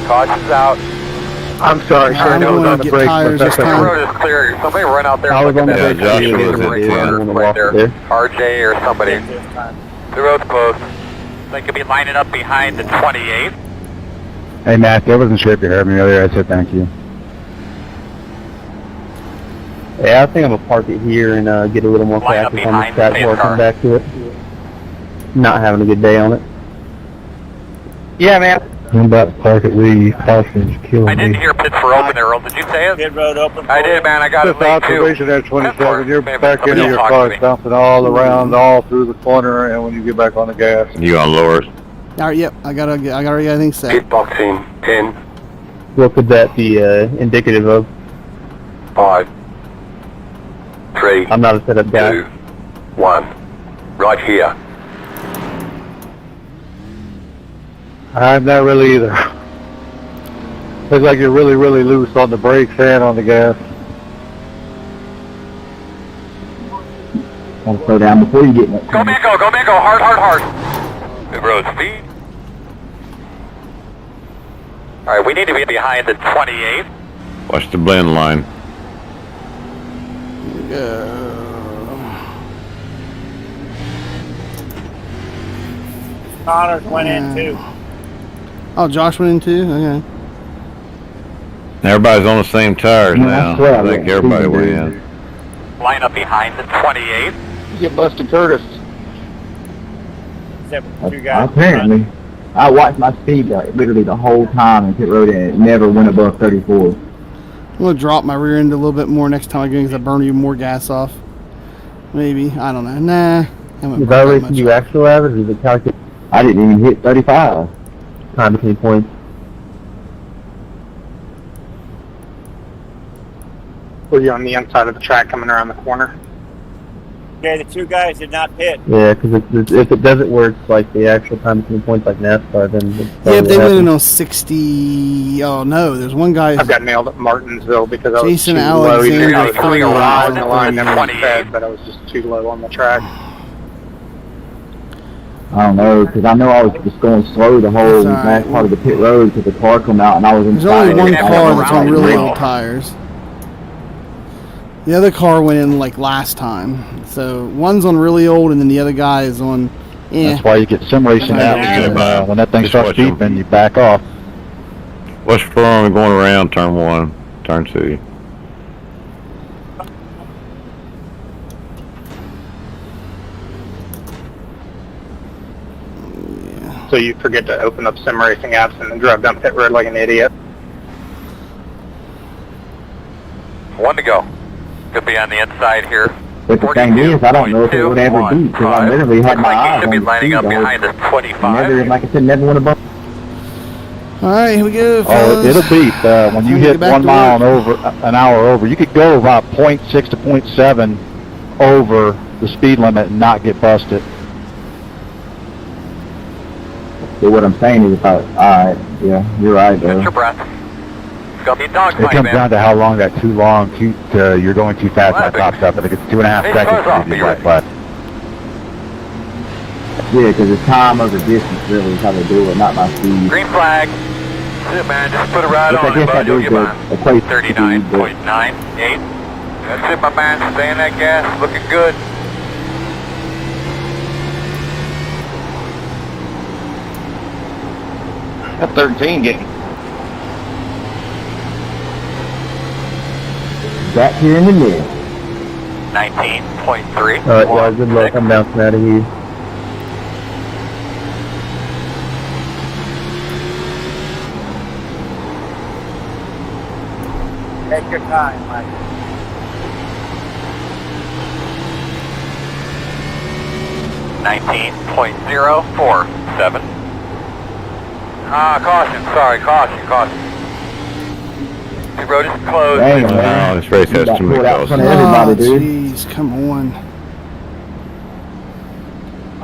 Caution's out. I'm sorry, sir. I'm That was gonna on the get brakes. tires but this The time. road is clear. Somebody run out there. I was on the Yeah, brakes. Joshua was at 10. Right there. RJ or somebody. The road's closed. They could be lining up behind the 28. Hey, Matt, I wasn't sure if you heard me earlier. I said thank you. Yeah, I think I'm gonna park it here and get a little more Line up practice on this behind track the before I car. come back to it. Not having a good day on it. Yeah, man. I'm about to park it where you caution's killing I didn't me. hear pits were open there, Earl. Did you say it? Pit road open. I did, man. I got it Just late too. observation at 27, you're Maybe back somebody into your else talk car, to me. bouncing all around, all through the corner, and when you get back on the gas. You gonna lower it? All right, yep. I already got everything set. Pit boxing 10, What could that be indicative of? 5, 3, I'm not a setup guy. 2, 1. Right here. I'm not really either. Looks like you're really, really loose on the brakes and on the gas. Gotta slow down before you get in that Go Mako, go Mako. Hard, hard, hard. Good road speed. All right, we need to be behind the 28. Watch the blend line. Connors went in too. Oh, Josh went in too? Okay. Everybody's on the same tires Yeah, now. that's what I think everybody went in. Line up behind the 28. You get busted, Curtis. Except for two guys. Apparently. I watched my speed like, literally the whole time in pit road and it never went above 34. I'm going to drop my rear end a little bit more next time I go because I burn even more gas off. Maybe. I don't know. Nah. I haven't Is burnt that that much. you actual average or is it calculated I didn't even hit 35. time between points? Were you on the inside of the track coming around the corner? Okay, the two guys did not pit. Yeah, because if it doesn't work like the actual time between points like NASCAR, then it's Yeah, probably they what went in happened. on 60. Oh, no. There's one guy. I've got nailed at Martinsville because I was Jason too low. Even though I was Alexander coming around the 30. line and everything fed, but I was just too low on the track. I don't know, because I know I was just going slow the whole That's all right. last part of the pit road because the car come out and I was There's inside. only one it. car that's on really around. old tires. The other car went in like last time. So one's on really old and then the other guy is on, That's why you get sim racing out. Yeah. When that thing Just starts watch 'em. beeping, you back off. What's wrong going around turn 1, turn 2? So you forget to open up sim racing apps and then drive down pit road like an idiot. 1 to go. Could be on the inside here. But the thing is, I don't know if it would ever beat because I literally had Looks my like eyes he should be on the lining speed up the whole behind the 25. never, like I said, never went above. All right, here we go, Oh, fellas. it'll beep when you Time to hit get back 1 to mile work. an hour over. You could go about 0.6 to 0.7 over the speed limit and not get busted. So what I'm saying is, alright, yeah, you're right, Get your though. breath. It's gonna be a It dogfight, comes man. down to how long that too long, you're going too fast on top stuff. I think it's 2.5 Hey, seconds cars off, to be be right ready. flat. Yeah, because it's time over distance really is how they do it, not by speed. Green flag. That's it, man. Just put it right Which I on it, guess bud. that You'll is get the by. equation to speed, but 39.98. That's it, my man. Stay in that gas. Looking good. That 13 game. back here in the middle. 19.3. Alright, y'all, good luck. I'm bouncing out of here. Take your time, Mike. $19.047. Caution. Sorry, caution. The road is closed. Dang, No, man. this race You has got too many pulled out in cautions. front of everybody, Oh, dude. jeez, come on.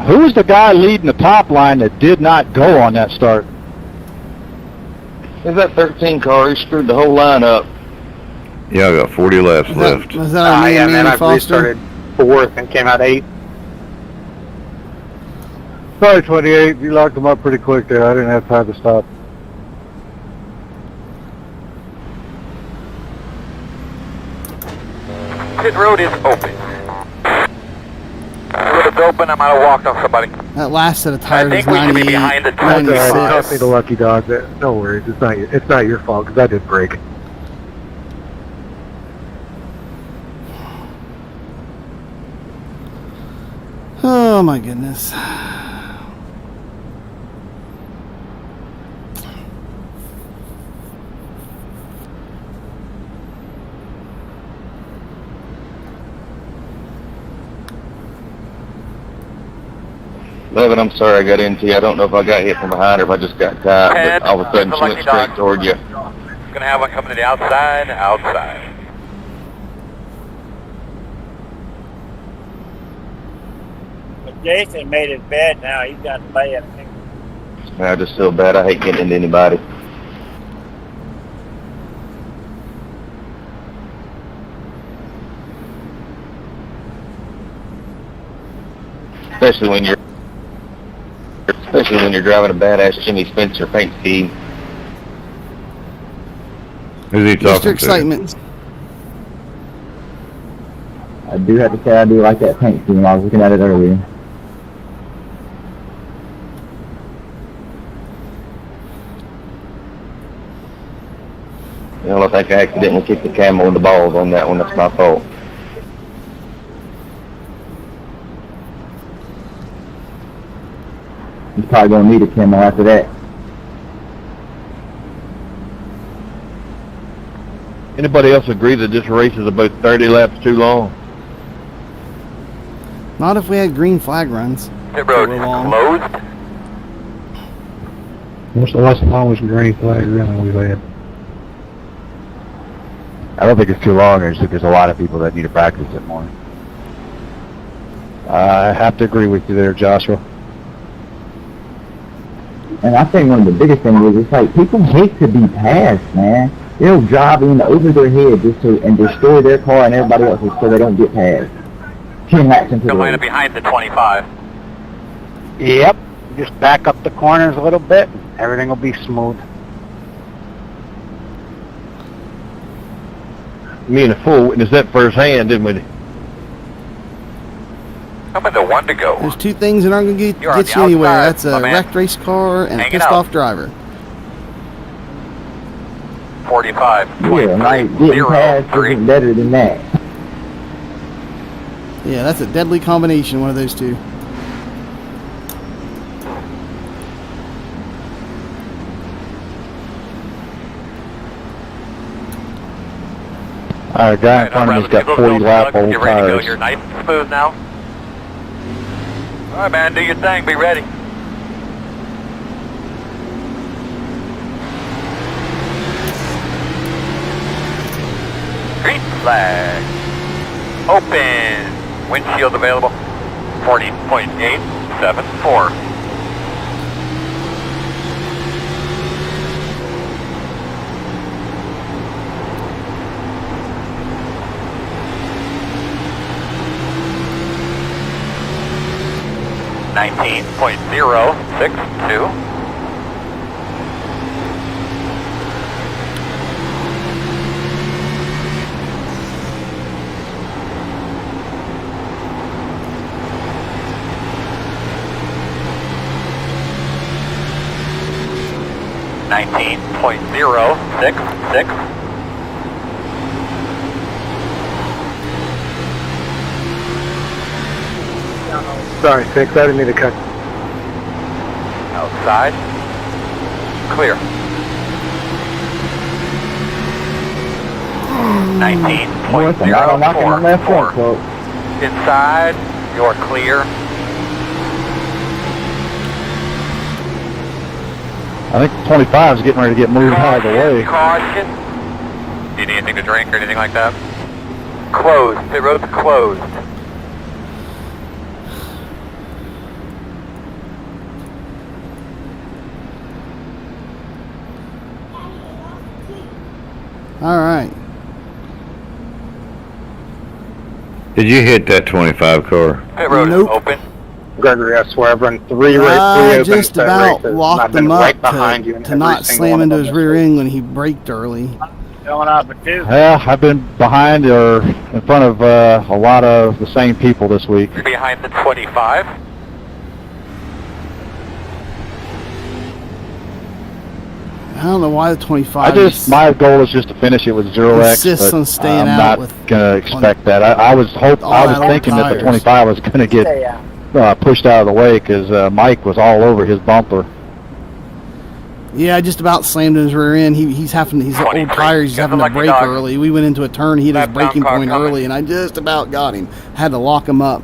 Who was the guy leading the top line that did not go on that start? Is that 13 car? He screwed the whole line up. Yeah, I got 40 laps Was left. that our man, Yeah, man, Manny I Foster? restarted 4th and came out 8th. Sorry, 28. You locked him up pretty quick there. I didn't have time to stop. Pit road is open. The road is open. I might have walked on somebody. That last set of I tires think is we should be 98, behind the That's all right. 96. Cost me the lucky dog. No worries. It's not your fault because I did break. Oh my goodness. Levin, I'm sorry I got into you. I don't know if I got hit from behind or if I just got caught, but all of a sudden she went straight toward you. Gonna have one coming to the outside, outside. But Jason made his bed now. He's got to lay it. I just feel bad. I hate getting into anybody. Especially when you're driving a badass Jimmy Spencer paint scheme. Who's he talking Mr. Excitement. I do have to say I do like that paint scheme. I was looking at it earlier. Well, I think I accidentally kicked the camel in the balls on that one. That's my fault. He's probably going to need a camo after that. Anybody else agree that this race is about 30 laps too long? Not if we had green flag runs. Pit road is closed. What's the longest green flag run we've had? I don't think it's too long. There's a lot of people that need to practice it more. I have to agree with you there, Joshua. And I think one of the biggest things is it's like people hate to be passed, man. They'll drive in over their head and destroy their car and everybody else's so they don't get passed. 10 laps into the race. Behind the 25. Yep. Just back up the corners a little bit. Everything will be smooth. Me and a fool witnessed that firsthand, didn't we? Coming to 1 to go. There's two things that aren't going to You're on get the you anywhere. outside, That's a my man. wrecked race car and a Hanging pissed out. off driver. 45. Yeah, like getting passed isn't better than that. Yeah, that's a deadly combination, one of those two. Our guy in front of me's got 40 lap old Get ready to go. tires. You're nice and smooth now. All right, man. Do your thing. Be ready. Green flag. Open. Windshield available. 40.874. .062. .066. Sorry, Fix. I didn't mean to cut. Outside. Clear. 19.044. Inside. You're clear. I think 25 is getting ready to get moved out of the way. Caution. Do you need anything to drink or anything like that? Closed. Pit road's closed. All right. Did you hit that 25 car? Pit road Nope. is open. Gregory, I swear I've run three I opens just that about races, and locked I've been him up right behind you in to every not single slam one into of his them rear this end when he braked early. Going off at 2. Yeah, I've been behind or in front of a lot of the same people this week. You're behind the 25. I don't know why the 25. My goal is just to finish it with 0x, insists but on staying I'm out not gonna expect that. I was all that old thinking that the tires. 25 was gonna get pushed out of the way because Mike was all over his bumper. Yeah, I just about slammed his rear end. He's old tires. He's having to brake early. We went into a turn. He hit his braking point early, and I just about got him. Had to lock him up.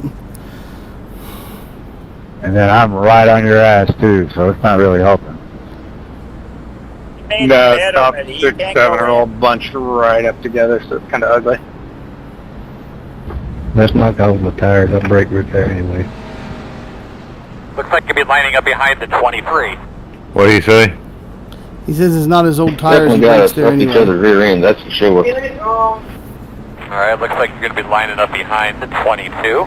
And then I'm right on your ass too, so it's not really helping. No, top 6, 7 are all bunched right up together, so it's kind of ugly. That's not holding the tires. I'll brake right there anyway. Looks like you'll be lining up behind the 23. What do you say? He says it's not his old tires. Definitely He got brakes us there off each anyway. other's rear end, that's for sure. Alright, looks like you're going to be lining up behind the 22.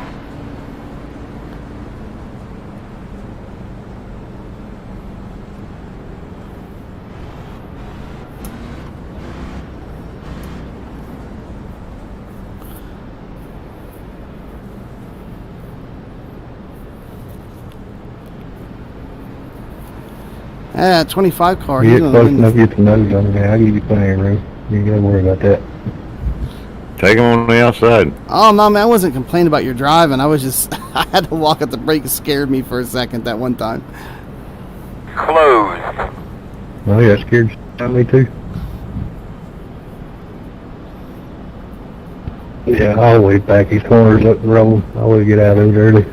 Yeah, 25 car. You He's get gonna close win enough, this. get the nose on there. I'll give you plenty of room. You ain't gotta worry about that. Take him on the outside. Oh, no, man, I wasn't complaining about your driving. I was just, I had to walk at the brake. It scared me for a second that one time. Closed. Well, yeah, scared me too. Yeah, I always back these corners up the road. I always get out of those early.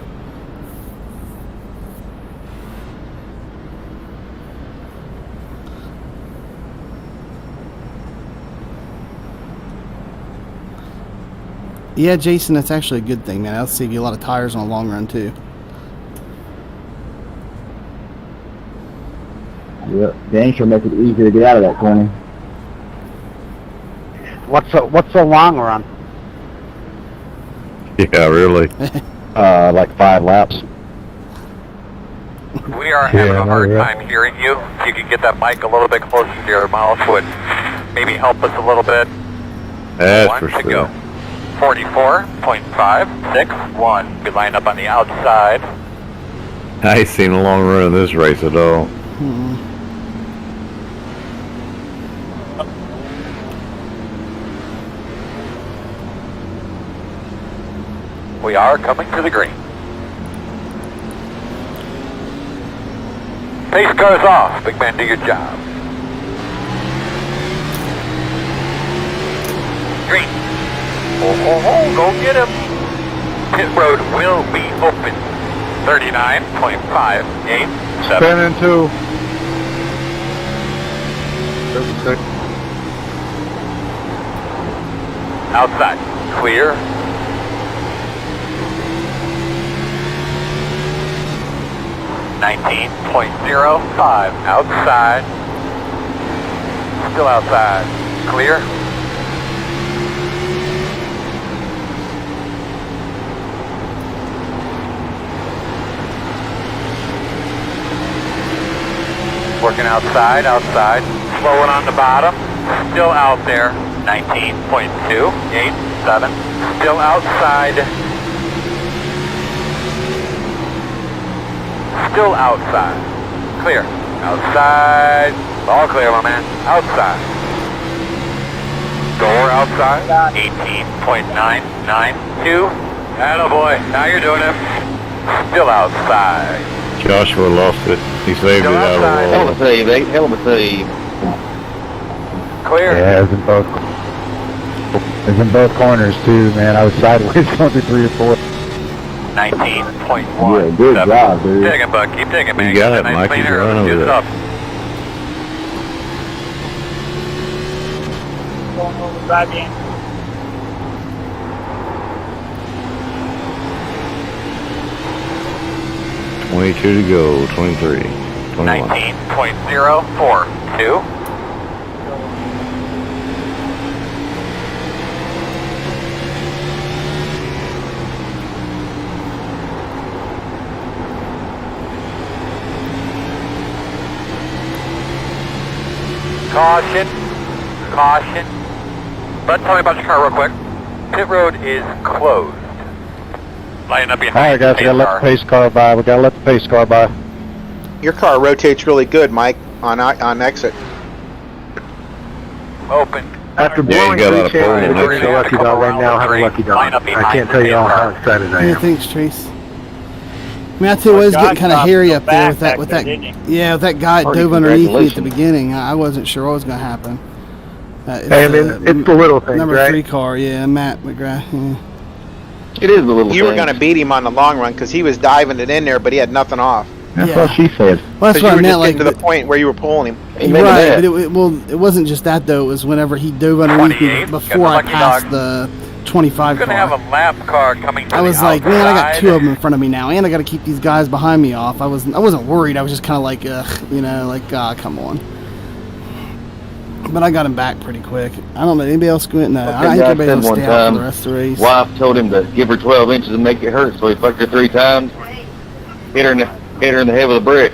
Yeah, Jason, that's actually a good thing, man. That'll save you a lot of tires on the long run, too. Yep. Dang sure make it easier to get out of that corner. What's the long run? Yeah, really. Like 5 laps. We are having a hard time hearing you. If you could get that mic a little bit closer to your mouth would maybe help us a little bit. That's One for to sure. go. 44.561. We line up on the outside. I ain't seen a long run of this race at all. We are coming to the green. Pace car's off. Big man, do your job. Green. Oh, go get him. Pit road will be open. 39.587. Spinning 2. 36. Outside. Clear. .05 outside. Still outside. Clear. Working outside. Slowing on the bottom. Still out there. 19.287. Still outside. Still outside. Clear. Outside. All clear, my man. Outside. Door outside. 18.992. Attaboy. Now you're doing it. Still outside. Joshua lost it. He saved Still it out outside. of Hell the of a save, eh? Hell of a save. Clear. Yeah, it's in both. It's in both corners too, man. I was sideways going through 3 or 4. 19.1. Yeah, good job, dude. Take it, bud. Keep taking, man. You got it, Nice Mike. clean He's air. running Do with it. stuff. Drive in. $22 to go. 23. 21. 19.042. Caution. Bud, tell me about your car real quick. Pit road is closed. Lining up behind Alright guys, we gotta let car. the pace car by. We gotta let the pace car by. Your car rotates really good, Mike, on exit. Open. After Yeah, you blowing got a lot 3 of channels, pull I'm in a there. lucky dog right now. I have a lucky Line dog. up I behind can't the tell you all car. how excited I Yeah, am. thanks, Trace. I mean, I tell you what, it was getting kind of hairy up there with back that. there, didn't he? Yeah, with that guy that dove underneath me at the beginning. I wasn't sure what was going to happen. It's the little thing, number right? 3 car, yeah, Matt McGrath. Yeah. It is the little You were thing. going to beat him on the long run because he was diving it in there, but he had nothing off. That's what she said. Well, that's Because what you I were meant. just Like getting to the point where you were pulling him. right, but it wasn't just that though. It was whenever he dove underneath me before I passed the 25 We're car. gonna have a lap car coming. I was like, man, I got 2 of them in front of me now, and I got to keep these guys behind me off. I wasn't worried. I was just kind of like, come on. But I got him back pretty quick. I don't know. Anybody else going? No, I think everybody will stay out for the rest of the race. Wife told him to give her 12 inches and make it hurt, so he fucked her 3 times. Hit her in the head with a brick.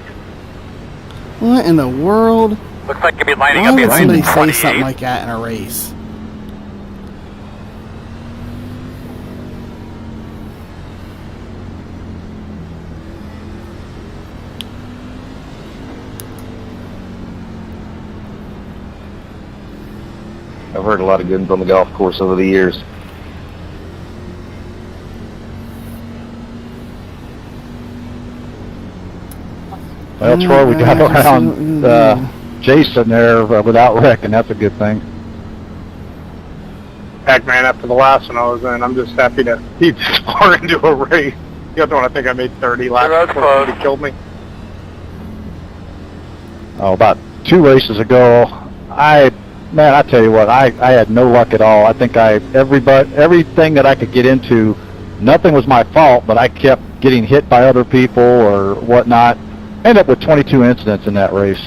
What in the world? Looks like you'll be lining Why up would behind somebody the say 28. something like that in a race? I've heard a lot of good ones on the golf course over the years. Well, Troy, we got around Jason there without wrecking. That's a good thing. Heck, man, after the last one I was in, I'm just happy to be this far into a race. The other one, I think I made 30 laps before he killed me. Oh, about 2 races ago, I tell you what, I had no luck at all. I think everything that I could get into, nothing was my fault, but I kept getting hit by other people or whatnot. Ended up with 22 incidents in that race.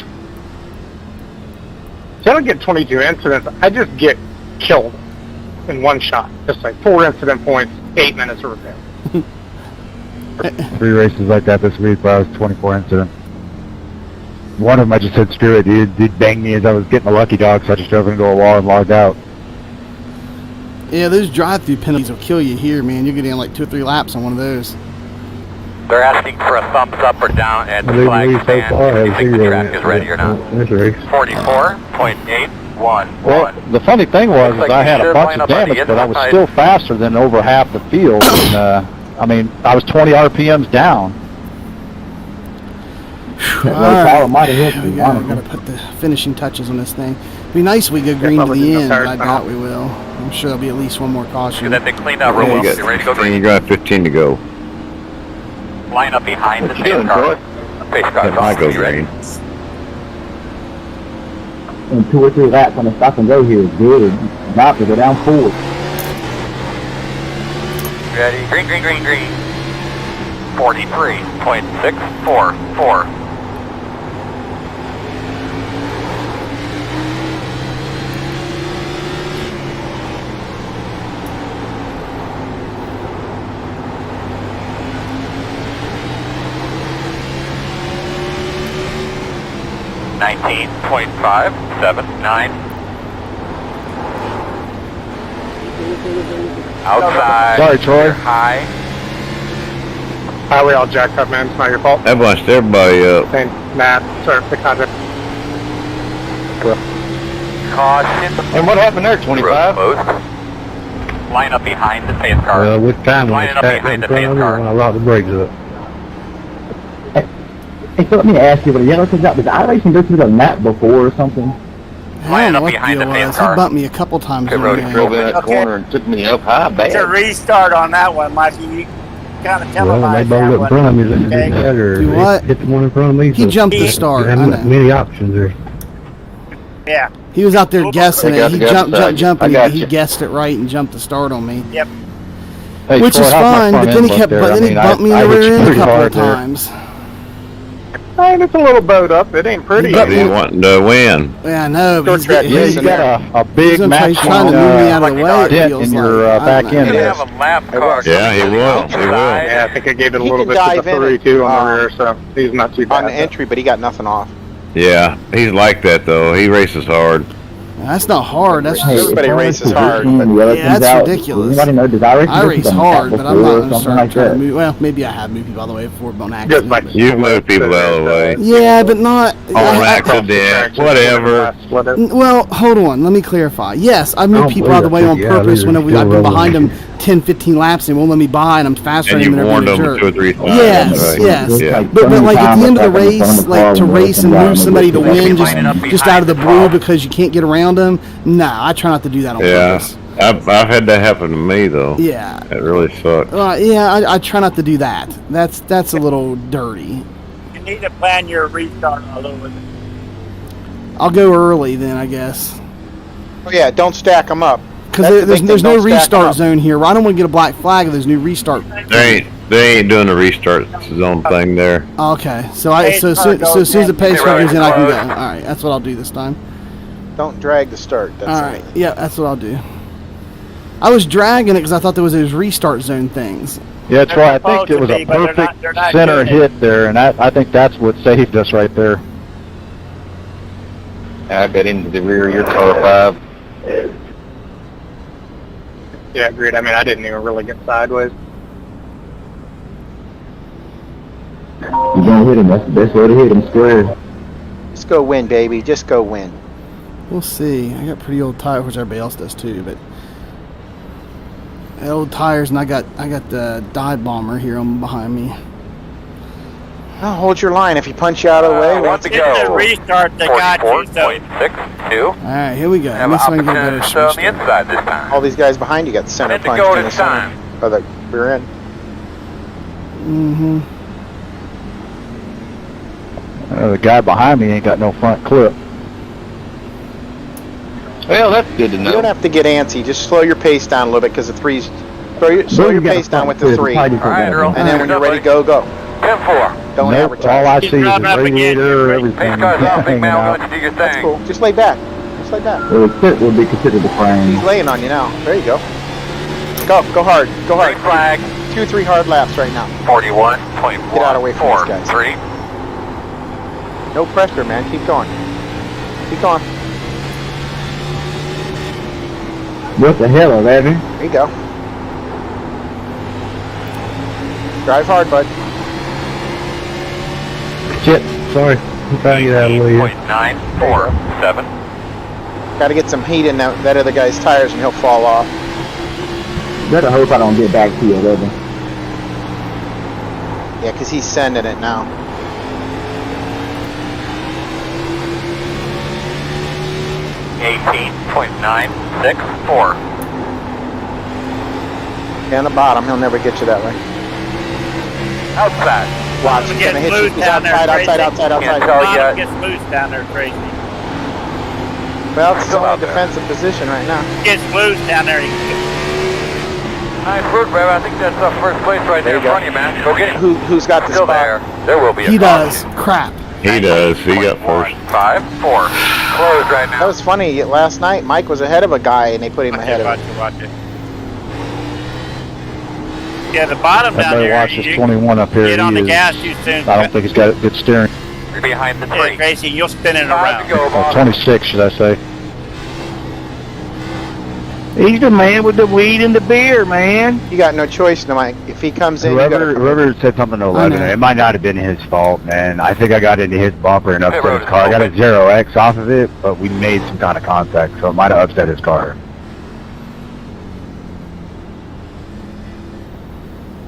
So I don't get 22 incidents, I just get killed in one shot. Just like 4 incident points, 8 minutes of repair. 3 races like that this week where I was 24 incidents. One of them I just said, screw it, dude. It banged me as I was getting a lucky dog, so I just drove into a wall and logged out. Yeah, those drive-through penalties will kill you here, man. You get in like 2 or 3 laps on one of those. They're asking for a thumbs up or down at the flag stand. You think the track is ready or not? 44.811. Well, the funny thing was is I had a bunch of damage, but I was still faster than over half the field. And, I was 20 RPMs down. Alright, we gotta put the finishing touches on this thing. It'd be nice if we go green to the end, but I doubt we will. I'm sure there'll be at least one more caution. That they cleaned out real well. You ready to go green? You got 15 to go. Line up behind the pace car. Pace car. I go green. And 2 or 3 laps on the stop and go here is good. Not to go down 4. Ready? Green, green, green, green. 43.644. 19.579. Outside. Sorry, Troy. High. We all jacked up, man. It's not your fault. That bunched everybody up. Same, Matt. Sorry for the contact. Caution. And what happened there, 25? Line up behind the pace car. Which time Line up behind the pace car. when I locked the brakes up? Hey, so let me ask you, when the yellow comes out, does iRacing go through the map before or something? I don't know what the deal was. He bumped me a couple times. Drove in that corner and took me up high bad. It's a restart on that one, Mikey. You kind of televised they both that up in front of me. one. Okay. Do what? Hit the one in front of me. He jumped the start. I Had know. many options there. Yeah. He was out there guessing it. He jumped, and he you. guessed it right and jumped the start on me. Yep. Hey, Which Troy, is how's my fine, front but then he end kept, look but there? then he bumped me in I the hit rear you end a pretty couple of hard there. times. It's a little bowed up. It ain't pretty. But he wanting to win. Yeah, I know. But He's got a big he's trying to move me out of the way. It dent feels in your like. back I don't end know. there. Have a lap car. Yeah, he will. He will. Yeah, I think I gave it a He little can bit to dive the in 3 it, too on the rear, so he's not too bad. On the entry, but he got nothing off. Yeah, he's like that though. He races hard. That's not hard. That's Hey, just. Everybody as far as races hard, positioning but- the yellow Yeah, comes that's out, ridiculous. Does anybody know, does iRacing I go race through the map hard, but I'm before not or going to something start like trying to that? move. Well, maybe I have moved people out of the way before, but on Just accident. like but- You move people out of the way. Yeah, but not On accident, whatever. Well, hold on. Let me clarify. Yes, I move people out of the way on purpose whenever I've been behind them 10, 15 laps and they won't let me by and I'm faster And than you them. warned them 2 or 3 times. Yes, right? yes. Yeah. But like at the end of the race, like to race and move somebody to win just out of the blue because you can't get around them, nah, I try not to do that on purpose. I've had that happen to me though. Yeah. It really sucks. I try not to do that. That's a little dirty. You need to plan your restart a little bit. I'll go early then, I guess. Oh yeah, don't stack them up. Because there's no restart zone here. I don't want to get a black flag if there's no restart. They ain't doing the restart zone thing there. Okay, so as soon as the pace car goes in, I can go. All right, that's what I'll do this time. Don't drag the start. That's all right. Yeah, that's what I'll do. I was dragging it because I thought there was those restart zone things. Yeah, that's right. I think it was a perfect center hit there, and I think that's what saved us right there. I got into the rear of your car 5. Yeah, agreed. I mean, I didn't even really get sideways. You're gonna hit him. That's the best way to hit him, square. Just go win, baby. Just go win. We'll see. I got pretty old tires, which everybody else does too, but old tires, and I got the dive bomber here on behind me. Oh, hold your line. If he punch you out of the way, want to go. Restart the got you. 44.62. All right, here we go. Have Let's an get a better opportunity on the inside this time. all these guys behind you got center Hit the punched go in the this center. time. Or the rear end. Mm-hmm. The guy behind me ain't got no front clip. Well, that's good to know. You don't have to get antsy. Just slow your pace down a little bit because the threes. Slow your pace down with the 3. All right, Earl. And then when you're ready, go. 10-4. Don't Nope, advertise. all I see is Keep the driving up radiator, again. everything Pace cars off, big hanging man. We'll out. let you do your That's thing. cool. Just lay back. Just lay back. It would be considered the frame. He's laying on you now. There you go. Go hard. Go hard. Green flag. 2-3 hard laps right now. 41.143. Get out away from these guys. No pressure, man. Keep going. Keep going. What the hell, 11? There you go. Drive hard, bud. Shit, sorry. I'm trying to get out of the way. 0.947. Got to get some heat in that other guy's tires and he'll fall off. Better hope I don't get back to you, 11. Yeah, because he's sending it now. .964. Yeah, on the bottom, he'll never get you that way. Outside. Watch, he's gonna hit you. He's outside. Can't tell Bottom yet. gets loose down there, Tracy. Well, it's still out in there. defensive position right now. Gets loose down there. Nice work, Rev. I think that's the first place right there in you go. front of you, man. Go get it. Who's got the Still spot? there. There will be a He call. does. Crap. He does. He got first. 5-4. Closed right now. That was funny. Last night, Mike was ahead of a guy, and they put him ahead of him. Watch it. Yeah, the bottom down Everybody there. watch this 21 up here. Get on He the is- gas too soon. I don't think he's got good steering. You're behind the Yeah, 3. Tracy, you'll spin it 5 around. to go, boss. 26, should I say. He's the man with the weed and the beer, man. You got no choice, no, Mike. If he comes in, you gotta Whoever said something to 11, know. it might not have been his fault, man. I think I got into his bumper and upset road his is car. I got a open. 0X off of it, but we made some kind of contact, so it might have upset his car.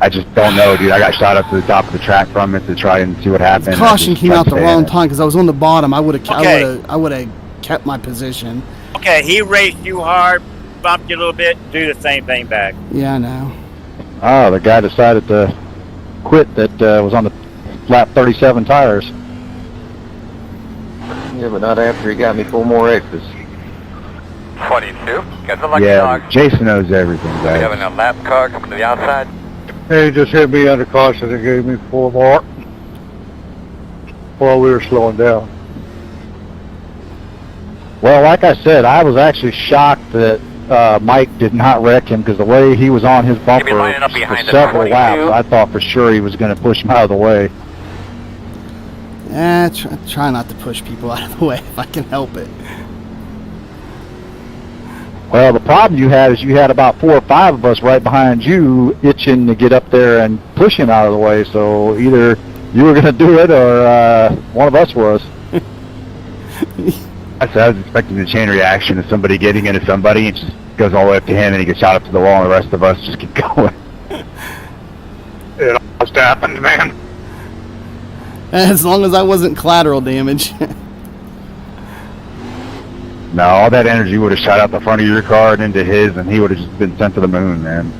I just don't know, dude. I got shot up to the top of the track from it to try and see what happened. Caution came out the wrong time. time because I was on the bottom. I would have Okay. I would have kept my position. Okay, he raced you hard, bumped you a little bit, do the same thing back. Yeah, I know. Oh, the guy decided to quit that was on the lap 37 tires. Yeah, but not after he got me 4 more X's. 22. Got the lucky Yeah, dog. Jason knows everything, We having guys. a lap car coming to the outside. He just hit me under caution and gave me 4 more while we were slowing down. Well, like I said, I was actually shocked that Mike did not wreck him because the way he was on his bumper lining up for behind the several 22. laps, I thought for sure he was going to push him out of the way. Try not to push people out of the way if I can help it. Well, the problem you had is you had about 4 or 5 of us right behind you itching to get up there and push him out of the way. So either you were going to do it or one of us was. I was expecting the chain reaction of somebody getting into somebody, and just goes all the way up to him, and he gets shot up to the wall, and the rest of us just keep going. It almost happened, man. As long as I wasn't collateral damage. No, all that energy would have shot out the front of your car and into his, and he would have just been sent to the moon, man.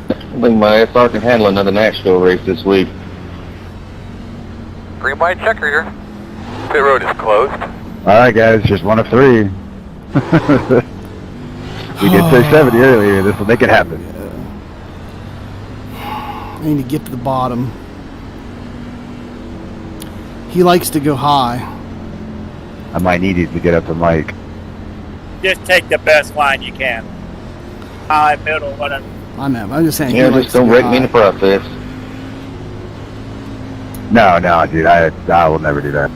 I think my SR can handle another Nashville race this week. Green light checker here. Pit road is closed. Alright guys, just one of 3. We did say 70 earlier, this will make it happen. I need to get to the bottom. He likes to go high. I might need you to get up to Mike. Just take the best line you can. High, middle, whatever. I know, I'm just saying. Yeah, just don't wreck me in the process. No, dude, I will never do that.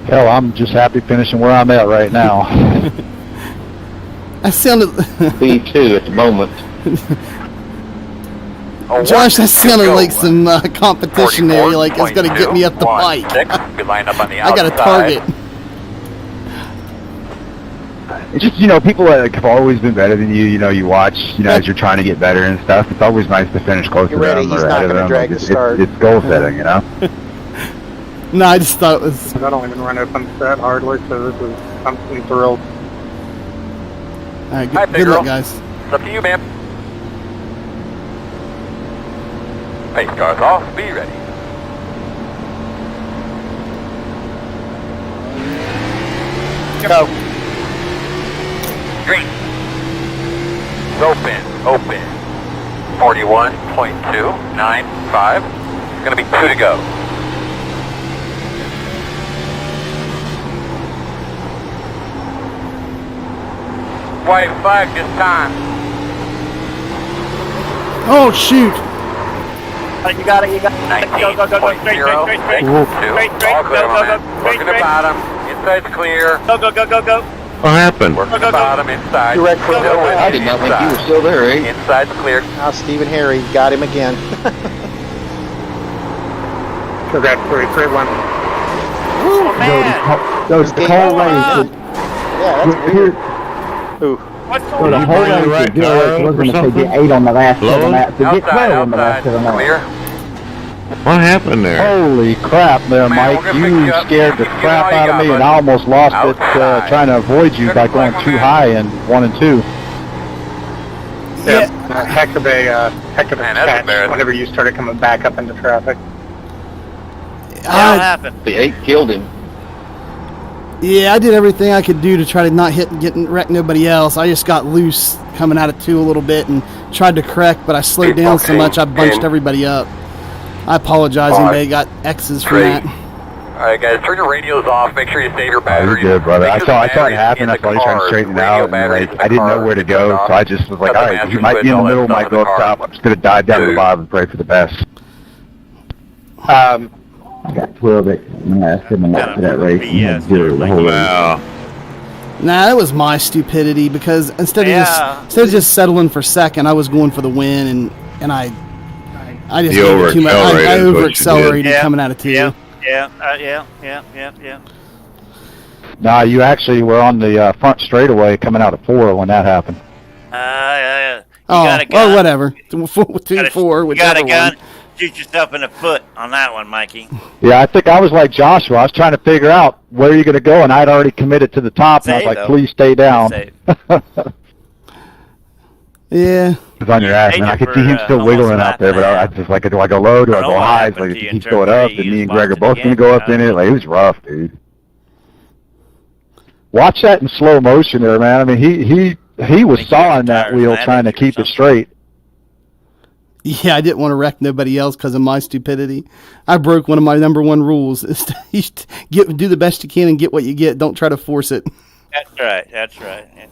Hell, I'm just happy finishing where I'm at right now. I sounded... B2 at the moment. Josh, that sounded like some competition there. You're like, it's going to get me up the bike. I got a target. It's just, people that have always been better than you, you watch, as you're trying to get better and stuff. It's always nice to finish close to them or ahead of them. It's goal setting, No, I just thought it was... I don't even run open that hardly, so I'm thrilled. Alright, good luck, guys. It's up to you, ma'am. Pace cars off, be ready. Go. Green. Open. 41.295. Gonna be 2 to go. White flag this time. Oh, shoot. You got it. Go. Straight. All clear, my man. Working the bottom. Inside's clear. Go. What happened? Working the bottom, inside. You wrecked for Still no in, I did not think you were still there, eh? Inside's clear. Now Stephen Harry got him again. So that's pretty one. Oh, man. Those Game whole over. race. Yeah, that's weird. Ooh. What's So going the on? whole race was good. Was going to say get 8 on the last 7 laps. To get 12 on the last 7 laps. Clear. What happened there? Holy crap there, Man, Mike. we're gonna You pick you up. scared the Get all crap you out of got, me, and bud. I almost lost it Outside. trying to avoid you by going too high in 1 and 2. Yeah. Heck of a Man, that's catch embarrassing. whenever you started coming back up into traffic. What happened? The 8 killed him. Yeah, I did everything I could do to try to not wreck nobody else. I just got loose coming out of 2 a little bit and tried to correct, but I slowed down so much I bunched everybody up. I apologize, anybody got X's from that. Alright guys, turn your radios off, make sure you save your Oh, batteries. you're good, brother. I Make saw sure it the happen. batteries That's why I was trying to straighten it out. And, I didn't know where to go, so I just was like, all right, he might be in the middle, might go up top. I'm just going to dive down to the bottom and pray for the best. I got 12 X in the last 7 laps of that race. And had 0 the whole race. Wow. Nah, that was my stupidity because instead of just settling for second, I was going for the win, and I just You gave it too much. I over-accelerated is what you over-accelerated did. coming out of 2. Yeah. Nah, you actually were on the front straightaway coming out of 4 when that happened. You Oh, got a gun. or whatever. 2, 4, You got a whichever gun. one. Shoot yourself in the foot on that one, Mikey. Yeah, I think I was like Joshua. I was trying to figure out where you're going to go, and I'd already committed to the top, and I was Safe, like, though. please stay down. Safe. Yeah. It was on your ass, man. I could see him still wiggling out there, but I was just like, do I go low? Do I go high? It's like, if he keeps going up, then me and Greg are both going to go up in it. Like, it was rough, dude. Watch that in slow motion there, man. I mean, he was sawing that wheel trying to keep it straight. Yeah, I didn't want to wreck nobody else because of my stupidity. I broke one of my number 1 rules: is to do the best you can and get what you get. Don't try to force it. That's right. Yeah.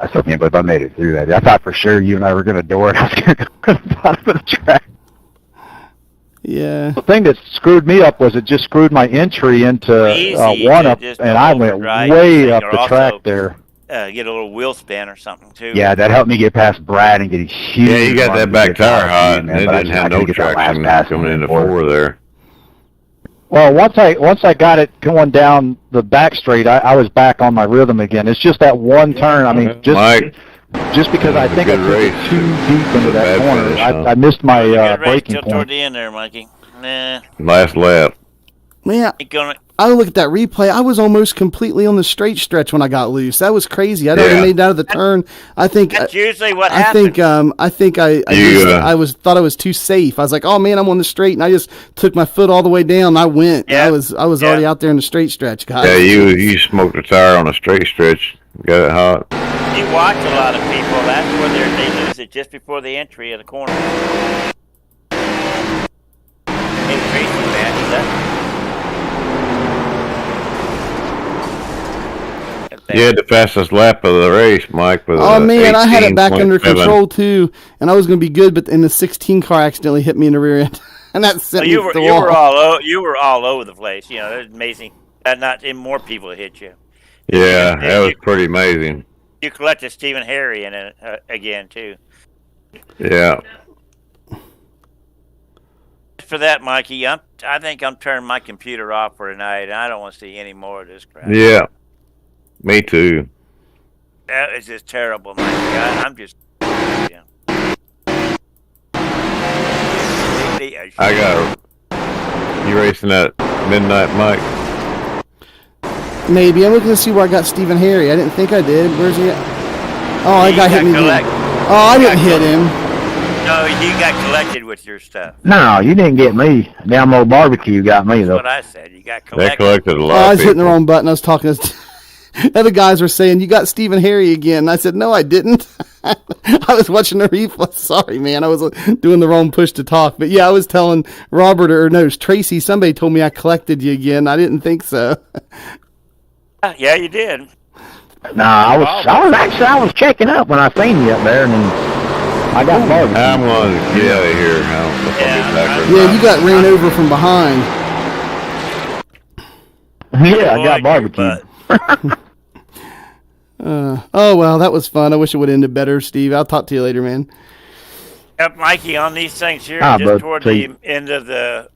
I still can't believe I made it through that. I thought for sure you and I were going to door it. I was going to go to the bottom of the track. Yeah. The thing that screwed me up was it just screwed my entry into Easy one to up, just and I went overdrive way this up thing, the or track also- there. get a little wheel spin or something too. Yeah, that helped me get past Brad and get a huge. Yeah, you got that back tire hot, and it didn't have no traction coming into 4 there. Well, once I got it going down the back straight, I was back on my rhythm again. It's just that one turn. I mean, just because I think I took it too deep into that corner, I missed my braking point. Toward the end there, Mikey. Nah. Last lap. Man, I look at that replay. I was almost completely on the straight stretch when I got loose. That was crazy. I'd already made it out of the turn. I think that's usually what happens. I thought I was too safe. I was like, oh man, I'm on the straight, and I just took my foot all the way down. And I went. Yeah. I was already out there in the straight stretch, guys. Yeah, you smoked a tire on a straight stretch. Got it hot. You watch a lot of people. That's where they lose it just before the entry of the corner. Increasing that. Is that? You had the fastest lap of the race, Mike. Oh, man, I had it back under control, too, and I was going to be good, but then the 16 car accidentally hit me in the rear end, and that sent me off the wall. You were all over the place. You know, it's amazing that not more people hit you. Yeah, that was pretty amazing. You collected Stephen Harry in it again, too. Yeah. For that, Mikey, I think I'm turning my computer off for tonight, and I don't want to see any more of this crap. Yeah. Me too. That is just terrible, Mikey. I'm just. Yeah. I got. You racing that midnight, Mike? Maybe. I'm looking to see where I got Stephen Harry. I didn't think I did. Where's he at? Oh, I got hit me again. Oh, I didn't hit him. No, you got collected with your stuff. No, you didn't get me. Damn old barbecue got me, though. That's what I said. You got collected. They collected a lot. I was hitting the wrong button. I was talking to. Other guys were saying, you got Stephen Harry again. And I said, no, I didn't. I was watching the replay. Sorry, man. I was doing the wrong push to talk. But, yeah, I was telling Tracy, somebody told me I collected you again. I didn't think so. Yeah, you did. No, I was checking up when I seen you up there, and I got barbecue. I'm going to get out of here now. Yeah, you got ran over from behind. Yeah, I got barbecue. Oh, well, that was fun. I wish it would have ended better, Steve. I'll talk to you later, man. Yep, Mikey, on these things here, just toward the end of the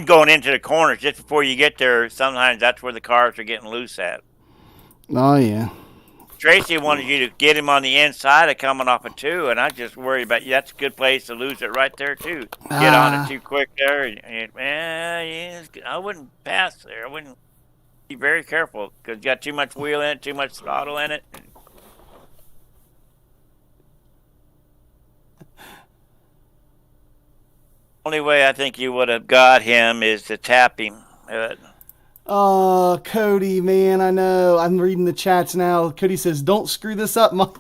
going into the corners, just before you get there, sometimes that's where the cars are getting loose at. Oh, yeah. Tracy wanted you to get him on the inside of coming off of 2, and I just worried about you. That's a good place to lose it right there, too. Get on it too quick there. I wouldn't pass there. I wouldn't. Be very careful, because you got too much wheel in it, too much throttle in it. Only way I think you would have got him is to tap him. Oh, Cody, man, I know. I'm reading the chats now. Cody says, don't screw this up, Mike.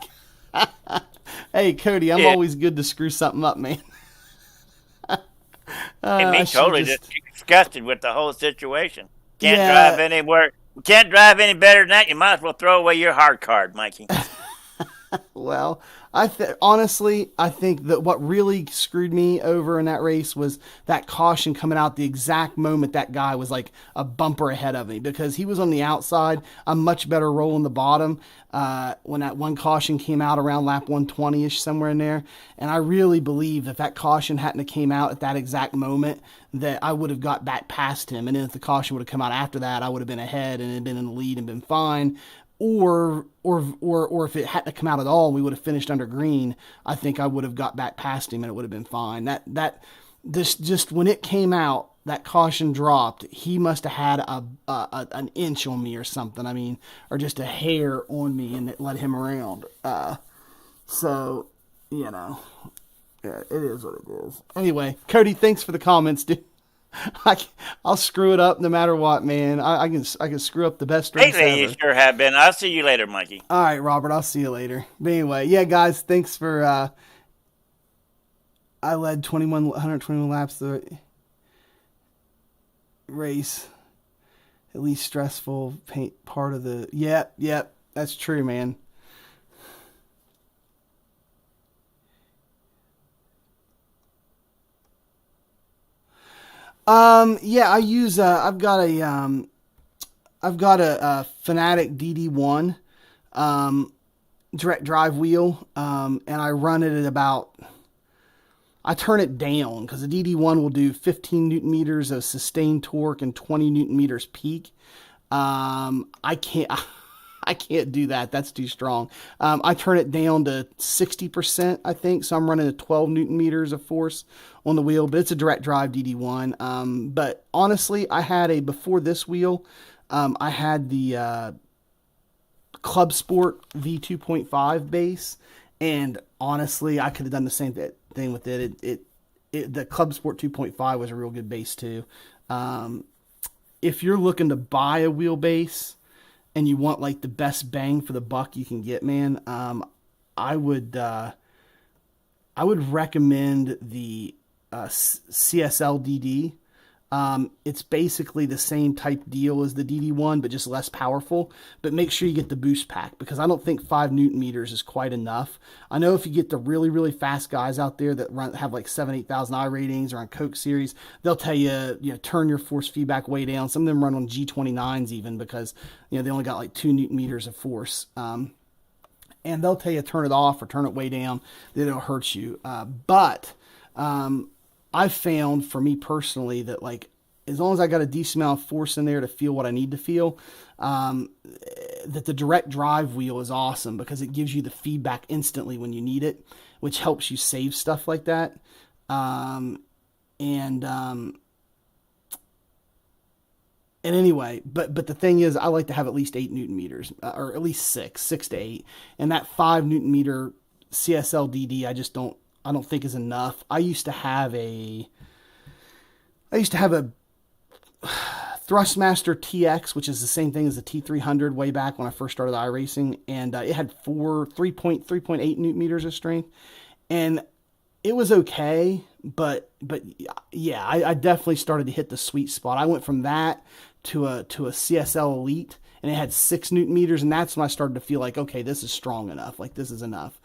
Hey, Cody, I'm always good to screw something up, man. And me totally just disgusted with the whole situation. Can't drive anywhere. Can't drive any better than that. You might as well throw away your hard card, Mikey. Well, honestly, I think that what really screwed me over in that race was that caution coming out the exact moment that guy was like a bumper ahead of me, because he was on the outside. I'm much better rolling the bottom when that one caution came out around lap 120-ish, somewhere in there. And I really believe that caution hadn't have came out at that exact moment, that I would have got back past him. And then if the caution would have come out after that, I would have been ahead and had been in the lead and been fine. Or if it hadn't come out at all and we would have finished under green, I think I would have got back past him and it would have been fine. Just when it came out, that caution dropped, he must have had an inch on me or something. I mean, or just a hair on me, and it let him around. So, you know, yeah, it is what it is. Anyway, Cody, thanks for the comments, dude. I'll screw it up no matter what, man. I can screw up the best race ever. You sure have been. I'll see you later, Mikey. All right, Robert. I'll see you later. But anyway, yeah, guys, thanks for. I led 121 laps the race. At least stressful part of the. Yep, that's true, man. Yeah, I use, I've got a Fanatic DD1, direct drive wheel, and I run it at about, I turn it down because the DD1 will do 15 Newton meters of sustained torque and 20 Newton meters peak. I can't do that. That's too strong. I turn it down to 60%, I think. So I'm running at 12 Newton meters of force on the wheel, but it's a direct drive DD1. But honestly, before this wheel, I had the Club Sport V2.5 base. And honestly, I could have done the same thing with it. The Club Sport 2.5 was a real good base too. If you're looking to buy a wheelbase and you want like the best bang for the buck you can get, man, I would recommend the CSL DD. It's basically the same type deal as the DD1, but just less powerful. But make sure you get the boost pack, because I don't think 5 Newton meters is quite enough. I know if you get the really, really fast guys out there that have like 8,000 I ratings or on Coke series, they'll tell you, turn your force feedback way down. Some of them run on G29s even, because, they only got like 2 Newton meters of force. And they'll tell you turn it off or turn it way down, that it'll hurt you. But I've found, for me personally, that like, as long as I got a decent amount of force in there to feel what I need to feel, that the direct drive wheel is awesome, because it gives you the feedback instantly when you need it, which helps you save stuff like that. And anyway, but the thing is, I like to have at least 8 Newton meters, or at least 6 to 8. And that 5 Newton meter CSL DD, I don't think is enough. I used to have a Thrustmaster TX, which is the same thing as the T300 way back when I first started iRacing, and it had 3.8 Newton meters of strength, and it was okay, but yeah, I definitely started to hit the sweet spot. I went from that to a CSL Elite, and it had 6 Newton meters, and that's when I started to feel like, okay, this is strong enough, like this is enough.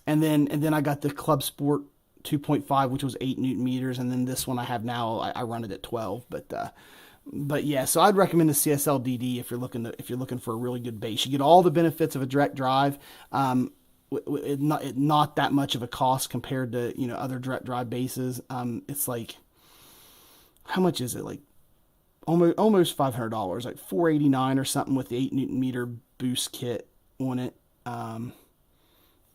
And then I got the Club Sport 2.5, which was 8 Newton meters, and then this one I have now, I run it at 12. But yeah, so I'd recommend the CSL DD if you're looking for a really good base. You get all the benefits of a direct drive, not that much of a cost compared to other direct drive bases. It's like, how much is it? Like almost $500, like $489 or something with the 8 Newton meter boost kit on it.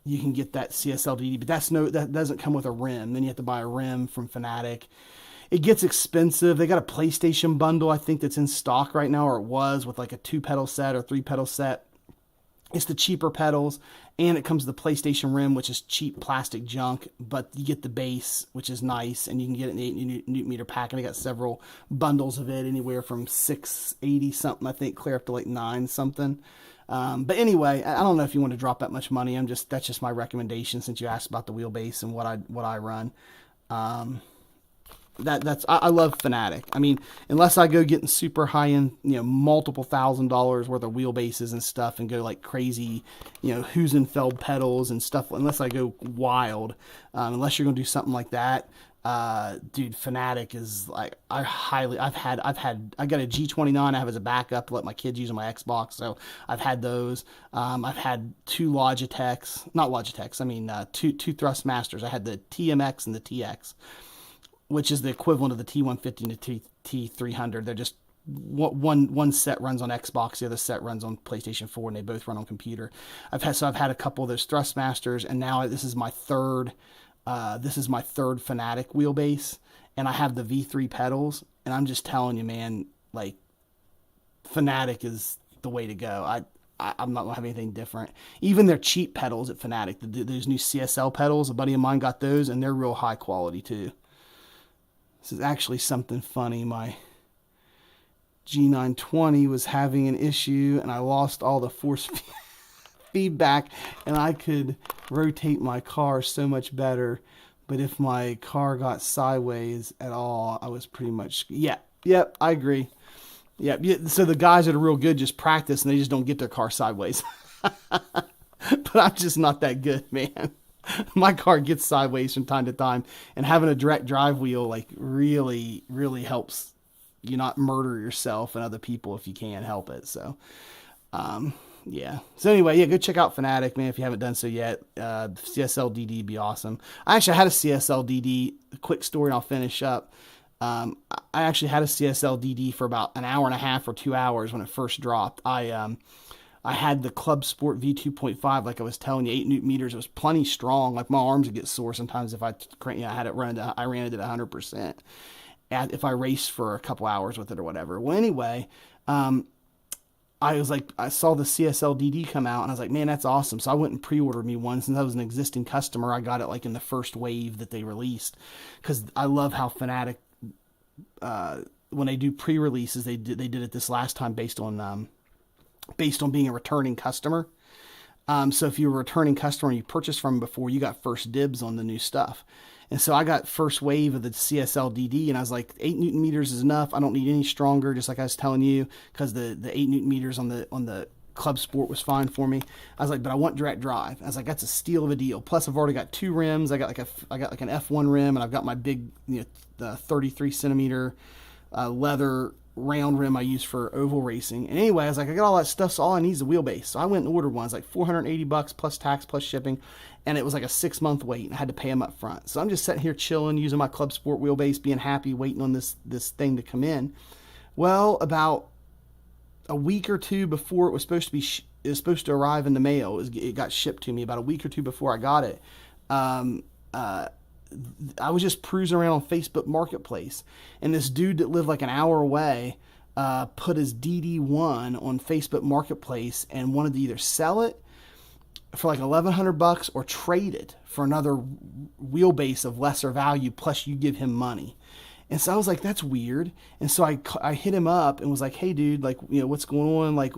You can get that CSL DD, but that doesn't come with a rim. Then you have to buy a rim from Fanatic. It gets expensive. They got a PlayStation bundle, I think, that's in stock right now, or it was, with like a 2-pedal set or 3-pedal set. It's the cheaper pedals, and it comes with the PlayStation rim, which is cheap plastic junk, but you get the base, which is nice, and you can get it in the 8 Newton meter pack, and I got several bundles of it, anywhere from $680 something, I think, clear up to like $9 something. But anyway, I don't know if you want to drop that much money. That's just my recommendation, since you asked about the wheelbase and what I run. I love Fanatic. I mean, unless I go getting super high end, multiple $1,000s worth of wheelbases and stuff, and go like crazy, Husenfeld pedals and stuff. Unless I go wild, unless you're gonna do something like that, dude, Fanatic is like, I got a G29 I have as a backup to let my kids use on my Xbox, so I've had those. I've had 2 two Thrustmasters. I had the TMX and the TX, which is the equivalent of the T150 and the T300. They're just one set runs on Xbox, the other set runs on PlayStation 4, and they both run on computer. I've had a couple of those Thrustmasters, and now this is my third Fanatic wheelbase, and I have the V3 pedals, and I'm just telling you, man, like, Fanatic is the way to go. I'm not gonna have anything different. Even their cheap pedals at Fanatic, those new CSL pedals, a buddy of mine got those, and they're real high quality too. This is actually something funny. My G920 was having an issue, and I lost all the force feedback, and I could rotate my car so much better. But if my car got sideways at all, I was pretty much, yep, I agree. Yeah, so the guys that are real good just practice, and they just don't get their car sideways. But I'm just not that good, man. My car gets sideways from time to time, and having a direct drive wheel like really, really helps you not murder yourself and other people if you can help it. So, Yeah. So anyway, yeah, go check out Fanatic, man, if you haven't done so yet. CSL DD would be awesome. I actually had a CSL DD. Quick story, and I'll finish up. I actually had a CSL DD for about an hour and a half or 2 hours when it first dropped. I had the Club Sport V2.5, like I was telling you, 8 Newton meters. It was plenty strong. Like, my arms would get sore sometimes if I had it run. I ran it at 100%. If I raced for a couple hours with it or whatever. Well, anyway, I saw the CSL DD come out, and I was like, man, that's awesome. So I went and pre-ordered me one. Since I was an existing customer, I got it like in the first wave that they released, because I love how Fanatic, when they do pre-releases, they did it this last time based on being a returning customer. So if you're a returning customer and you purchased from them before, you got first dibs on the new stuff. And so I got first wave of the CSL DD, and I was like, 8 Newton meters is enough. I don't need any stronger, just like I was telling you, because the 8 Newton meters on the Club Sport was fine for me. I was like, but I want direct drive. I was like, that's a steal of a deal. Plus, I've already got 2 rims. I got like an F1 rim, and I've got my big, the 33 centimeter leather round rim I use for oval racing. And anyway, I was like, I got all that stuff, so all I need is a wheelbase. So I went and ordered one. It's like $480 plus tax plus shipping, and it was like a 6-month wait, and I had to pay them up front. So I'm just sitting here chilling, using my Club Sport wheelbase, being happy, waiting on this thing to come in. Well, about a week or two before it was supposed to arrive in the mail, it got shipped to me about a week or two before I got it. I was just cruising around on Facebook Marketplace, and this dude that lived like an hour away put his DD1 on Facebook Marketplace and wanted to either sell it for like $1,100 or trade it for another wheelbase of lesser value, plus you give him money. And so I was like, that's weird. And so I hit him up and was like, hey, dude, like, what's going on? Like,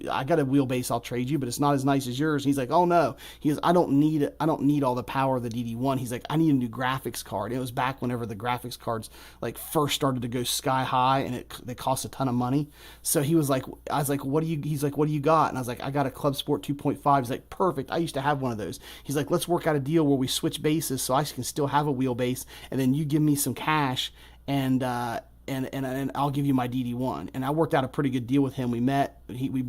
I got a wheelbase, I'll trade you, but it's not as nice as yours. And he's like, oh, no. He goes, I don't need all the power of the DD1. He's like, I need a new graphics card. And it was back whenever the graphics cards, like, first started to go sky high, and they cost a ton of money. So he was like, I was like, he's like, what do you got? And I was like, I got a Club Sport 2.5. He's like, perfect. I used to have one of those. He's like, let's work out a deal where we switch bases so I can still have a wheelbase, and then you give me some cash, and I'll give you my DD1. And I worked out a pretty good deal with him. We met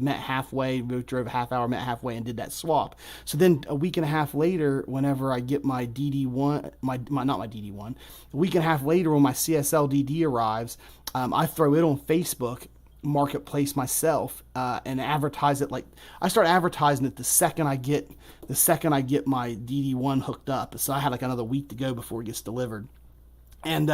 halfway, we both drove a half hour, met halfway, and did that swap. So then a week and a half later, whenever I get my DD1, not my DD1, a week and a half later when my CSL DD arrives, I throw it on Facebook Marketplace myself, and advertise it. Like, I start advertising it the second I get my DD1 hooked up. So I had like another week to go before it gets delivered. And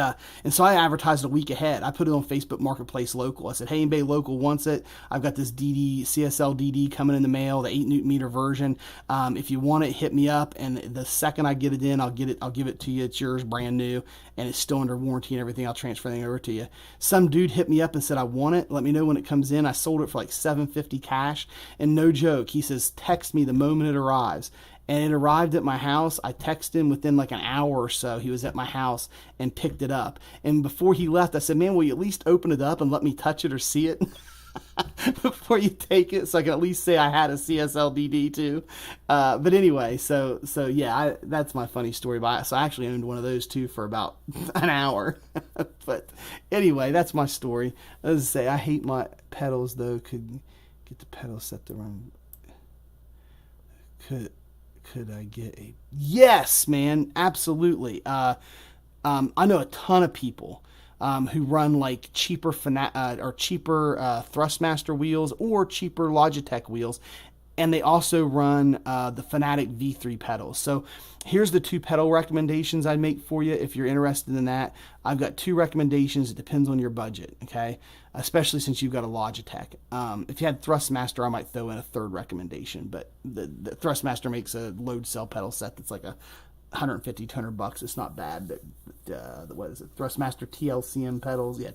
so I advertised a week ahead. I put it on Facebook Marketplace local. I said, hey, anybody local wants it? I've got this CSL DD coming in the mail, the 8 Newton meter version. If you want it, hit me up. And the second I get it in, I'll give it to you. It's yours, brand new, and it's still under warranty and everything. I'll transfer everything over to you. Some dude hit me up and said, I want it. Let me know when it comes in. I sold it for like $750 cash. And no joke, he says, text me the moment it arrives. And it arrived at my house. I texted him within like an hour or so. He was at my house and picked it up. And before he left, I said, man, will you at least open it up and let me touch it or see it before you take it, so I can at least say I had a CSL DD too. But anyway, so yeah, that's my funny story. So I actually owned one of those too for about an hour. But anyway, that's my story. As I say, I hate my pedals though. Could get the pedals set to run. Could I get a... Yes, man, absolutely. I know a ton of people who run like cheaper Thrustmaster wheels or cheaper Logitech wheels, and they also run the Fanatic V3 pedals. So here's the 2 pedal recommendations I'd make for you if you're interested in that. I've got 2 recommendations. It depends on your budget, okay? Especially since you've got a Logitech. If you had Thrustmaster, I might throw in a 3rd recommendation, but the Thrustmaster makes a load cell pedal set that's like $150, $200. It's not bad, but what is it? Thrustmaster TLCM pedals. Yeah,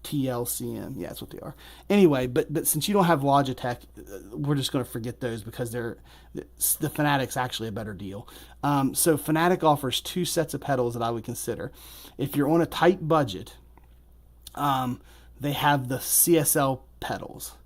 TLCM. Yeah, that's what they are. Anyway, but since you don't have Logitech, we're just going to forget those because the Fanatic's actually a better deal. So Fanatic offers 2 sets of pedals that I would consider. If you're on a tight budget, they have the CSL pedals.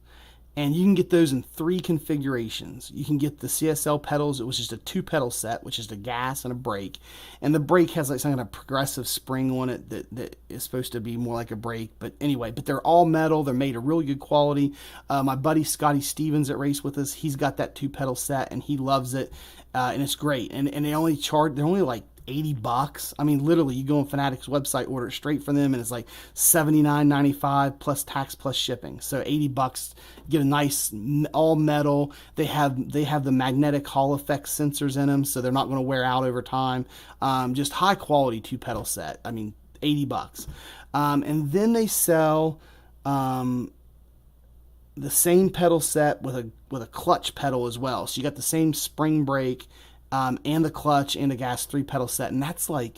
And you can get those in 3 configurations. You can get the CSL pedals. It was just a 2-pedal set, which is the gas and a brake. And the brake has like some kind of progressive spring on it that is supposed to be more like a brake. But anyway, but they're all metal. They're made of really good quality. My buddy Scotty Stevens that raced with us, he's got that 2-pedal set and he loves it. And it's great. And they're only like $80. I mean, literally, you go on Fanatics website, order it straight from them, and it's like $79.95 plus tax plus shipping. So $80, get a nice all metal. They have the magnetic Hall effect sensors in them, so they're not going to wear out over time. Just high quality 2-pedal set. I mean, $80. And then they sell the same pedal set with a clutch pedal as well. So you got the same spring brake. And the clutch and the gas 3-pedal set, and that's like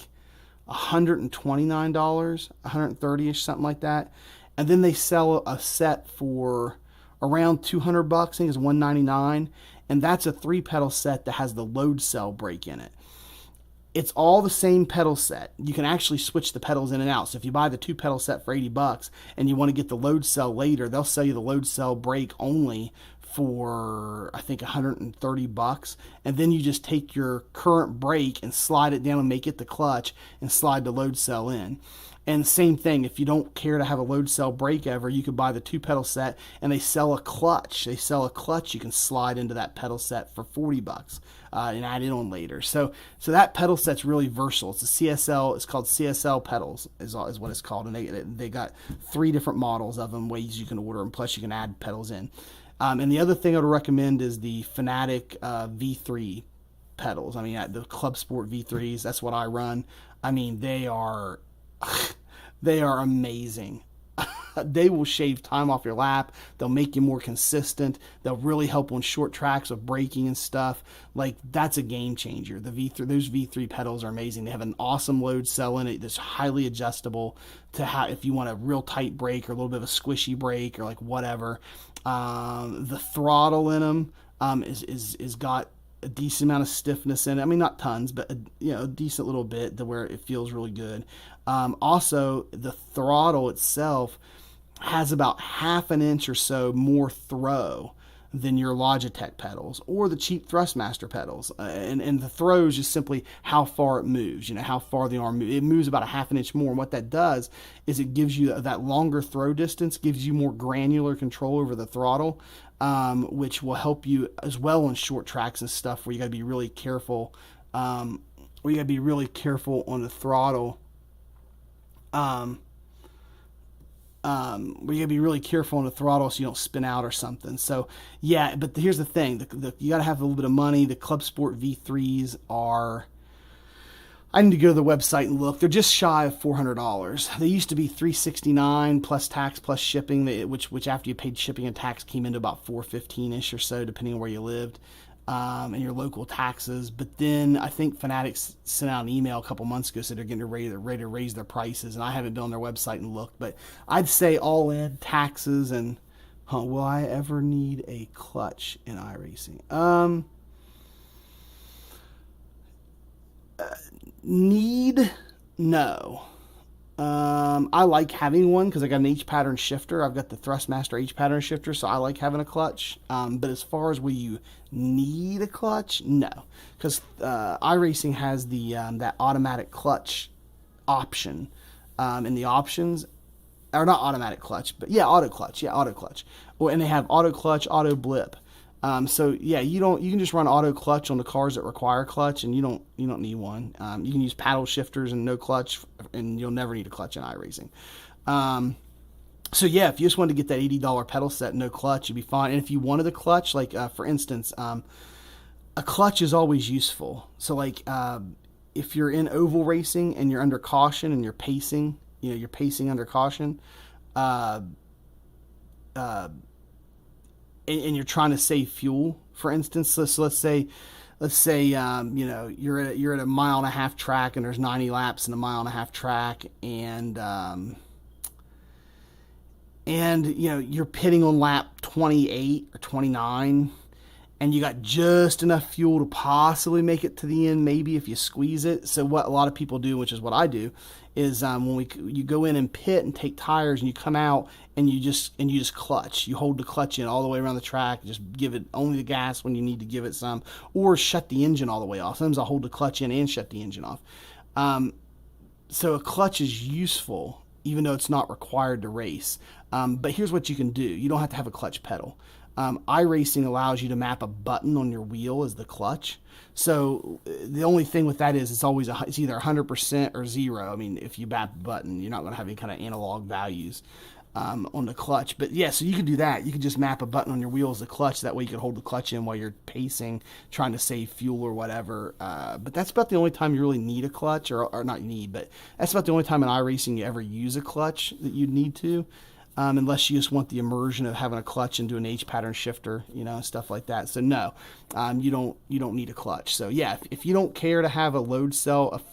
$129, $130ish, something like that. And then they sell a set for around $200. I think it's $199, and that's a 3-pedal set that has the load cell brake in it. It's all the same pedal set. You can actually switch the pedals in and out. So if you buy the 2-pedal set for $80 and you want to get the load cell later, they'll sell you the load cell brake only for I think $130, and then you just take your current brake and slide it down and make it the clutch and slide the load cell in. And same thing, if you don't care to have a load cell brake ever, you could buy the 2-pedal set, and they sell a clutch. They sell a clutch you can slide into that pedal set for $40 and add it on later. So that pedal set's really versatile. It's a CSL. It's called CSL pedals is what it's called, and they got 3 different models of them, ways you can order them. Plus you can add pedals in. And the other thing I would recommend is the Fanatic V3 pedals. I mean, the Club Sport V3s, that's what I run. I mean, they are amazing. They will shave time off your lap. They'll make you more consistent. They'll really help on short tracks with braking and stuff. Like, that's a game changer. Those V3 pedals are amazing. They have an awesome load cell in it that's highly adjustable to if you want a real tight brake or a little bit of a squishy brake or like whatever. The throttle in them is got a decent amount of stiffness in it. I mean, not tons, but a decent little bit to where it feels really good. Also, the throttle itself has about half an inch or so more throw than your Logitech pedals or the cheap Thrustmaster pedals. And the throw is just simply how far it moves, how far the arm moves. It moves about a half an inch more. And what that does is it gives you that longer throw distance, gives you more granular control over the throttle, which will help you as well on short tracks and stuff where you got to be really careful. On the throttle. Where you gotta be really careful on the throttle so you don't spin out or something. So yeah, but here's the thing: you gotta have a little bit of money. The Club Sport V3s are. I need to go to the website and look. They're just shy of $400. They used to be $369 plus tax plus shipping, which after you paid shipping and tax came into about $415ish or so, depending on where you lived. And your local taxes. But then I think Fanatics sent out an email a couple months ago, said they're getting ready to raise their prices, and I haven't been on their website and looked, but I'd say all in taxes and will I ever need a clutch in iRacing? No. I like having one because I got an H-pattern shifter. I've got the Thrustmaster H-pattern shifter, so I like having a clutch. But as far as will you need a clutch, no, because iRacing has the that automatic clutch option, and the options are not automatic clutch, but auto clutch. Well, and they have auto clutch, auto blip. So yeah, you can just run auto clutch on the cars that require clutch, and you don't need one. You can use paddle shifters and no clutch, and you'll never need a clutch in iRacing. So yeah, if you just wanted to get that $80 pedal set, no clutch, you'd be fine. And if you wanted a clutch, like for instance, a clutch is always useful. So like if you're in oval racing and you're under caution and you're pacing under caution, and you're trying to save fuel, for instance. So let's say you're at a 1.5-mile track and there's 90 laps in a 1.5-mile track, and you're pitting on lap 28 or 29, and you got just enough fuel to possibly make it to the end, maybe if you squeeze it. So what a lot of people do, which is what I do, is when you go in and pit and take tires, and you come out and you just clutch. You hold the clutch in all the way around the track. Just give it only the gas when you need to give it some, or shut the engine all the way off. Sometimes I'll hold the clutch in and shut the engine off. So a clutch is useful, even though it's not required to race. But here's what you can do. You don't have to have a clutch pedal. iRacing allows you to map a button on your wheel as the clutch. So the only thing with that is it's either 100% or 0. I mean, if you map a button, you're not going to have any kind of analog values on the clutch. But yeah, so you can do that. You can just map a button on your wheel as the clutch. That way you can hold the clutch in while you're pacing, trying to save fuel or whatever. But that's about the only time you really need a clutch, or not need, but that's about the only time in iRacing you ever use a clutch that you need to. Unless you just want the immersion of having a clutch and doing an H pattern shifter, stuff like that. So no, you don't need a clutch. So yeah, if you don't care to have a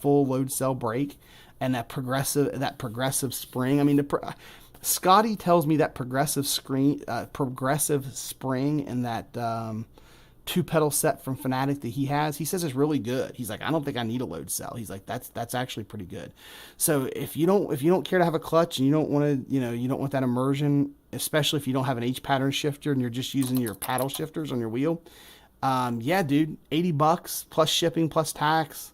full load cell brake, and that progressive spring. I mean, Scotty tells me that progressive spring and that 2-pedal set from Fanatic that he has, he says is really good. He's like, I don't think I need a load cell. He's like, that's actually pretty good. So if you don't care to have a clutch, and you don't want to, you don't want that immersion, especially if you don't have an H pattern shifter and you're just using your paddle shifters on your wheel, yeah, dude, $80 plus shipping plus tax.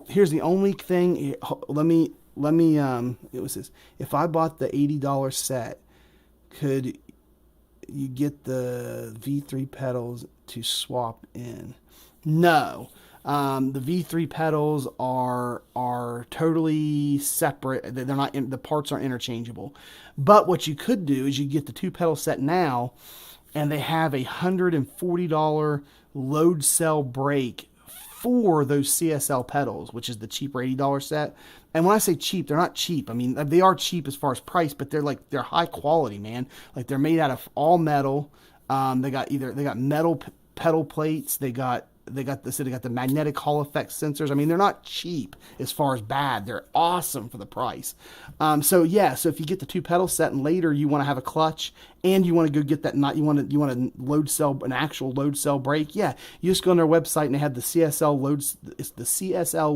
Here's the only thing. Let me. It was this. If I bought the $80 set, could you get the V3 pedals to swap in? No. The V3 pedals are totally separate. They're not. The parts aren't interchangeable. But what you could do is you get the 2-pedal set now, and they have a $140 load cell brake for those CSL pedals, which is the cheaper $80 set. And when I say cheap, they're not cheap. I mean, they are cheap as far as price, but they're high quality, man. Like, they're made out of all metal. They got metal pedal plates. They got the magnetic Hall effect sensors. I mean, they're not cheap as far as bad. They're awesome for the price. So if you get the 2-pedal set and later you want to have a clutch and you want to go get that, you want an actual load cell brake. Yeah, you just go on their website and they have the CSL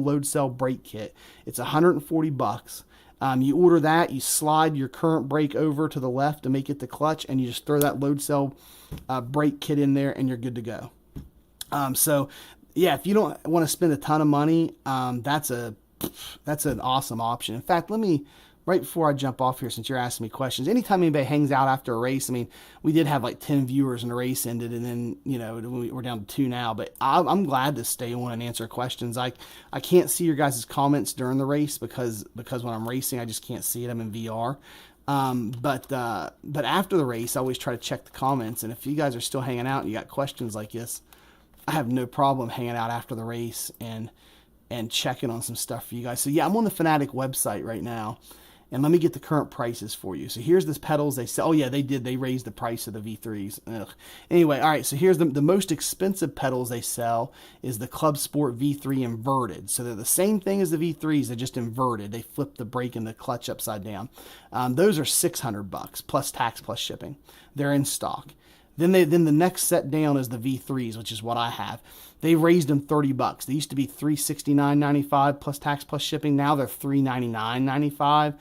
load cell brake kit. It's $140. You order that, you slide your current brake over to the left to make it the clutch, and you just throw that load cell brake kit in there, and you're good to go. So yeah, if you don't want to spend a ton of money, that's an awesome option. In fact, right before I jump off here, since you're asking me questions, anytime anybody hangs out after a race, I mean, we did have like 10 viewers and the race ended, and then, we're down to 2 now, but I'm glad to stay on and answer questions. I can't see your guys' comments during the race because when I'm racing, I just can't see it. I'm in VR. But after the race, I always try to check the comments. And if you guys are still hanging out and you got questions like this, I have no problem hanging out after the race and checking on some stuff for you guys. So yeah, I'm on the Fanatic website right now, and let me get the current prices for you. So here's the pedals they sell. Oh yeah, they raised the price of the V3s. Ugh. Anyway, all right, so here's the most expensive pedals they sell is the Club Sport V3 inverted. So they're the same thing as the V3s, they're just inverted. They flip the brake and the clutch upside down. Those are $600 plus tax plus shipping. They're in stock. Then the next set down is the V3s, which is what I have. They raised them $30. They used to be $369.95 plus tax plus shipping. Now they're $399.95.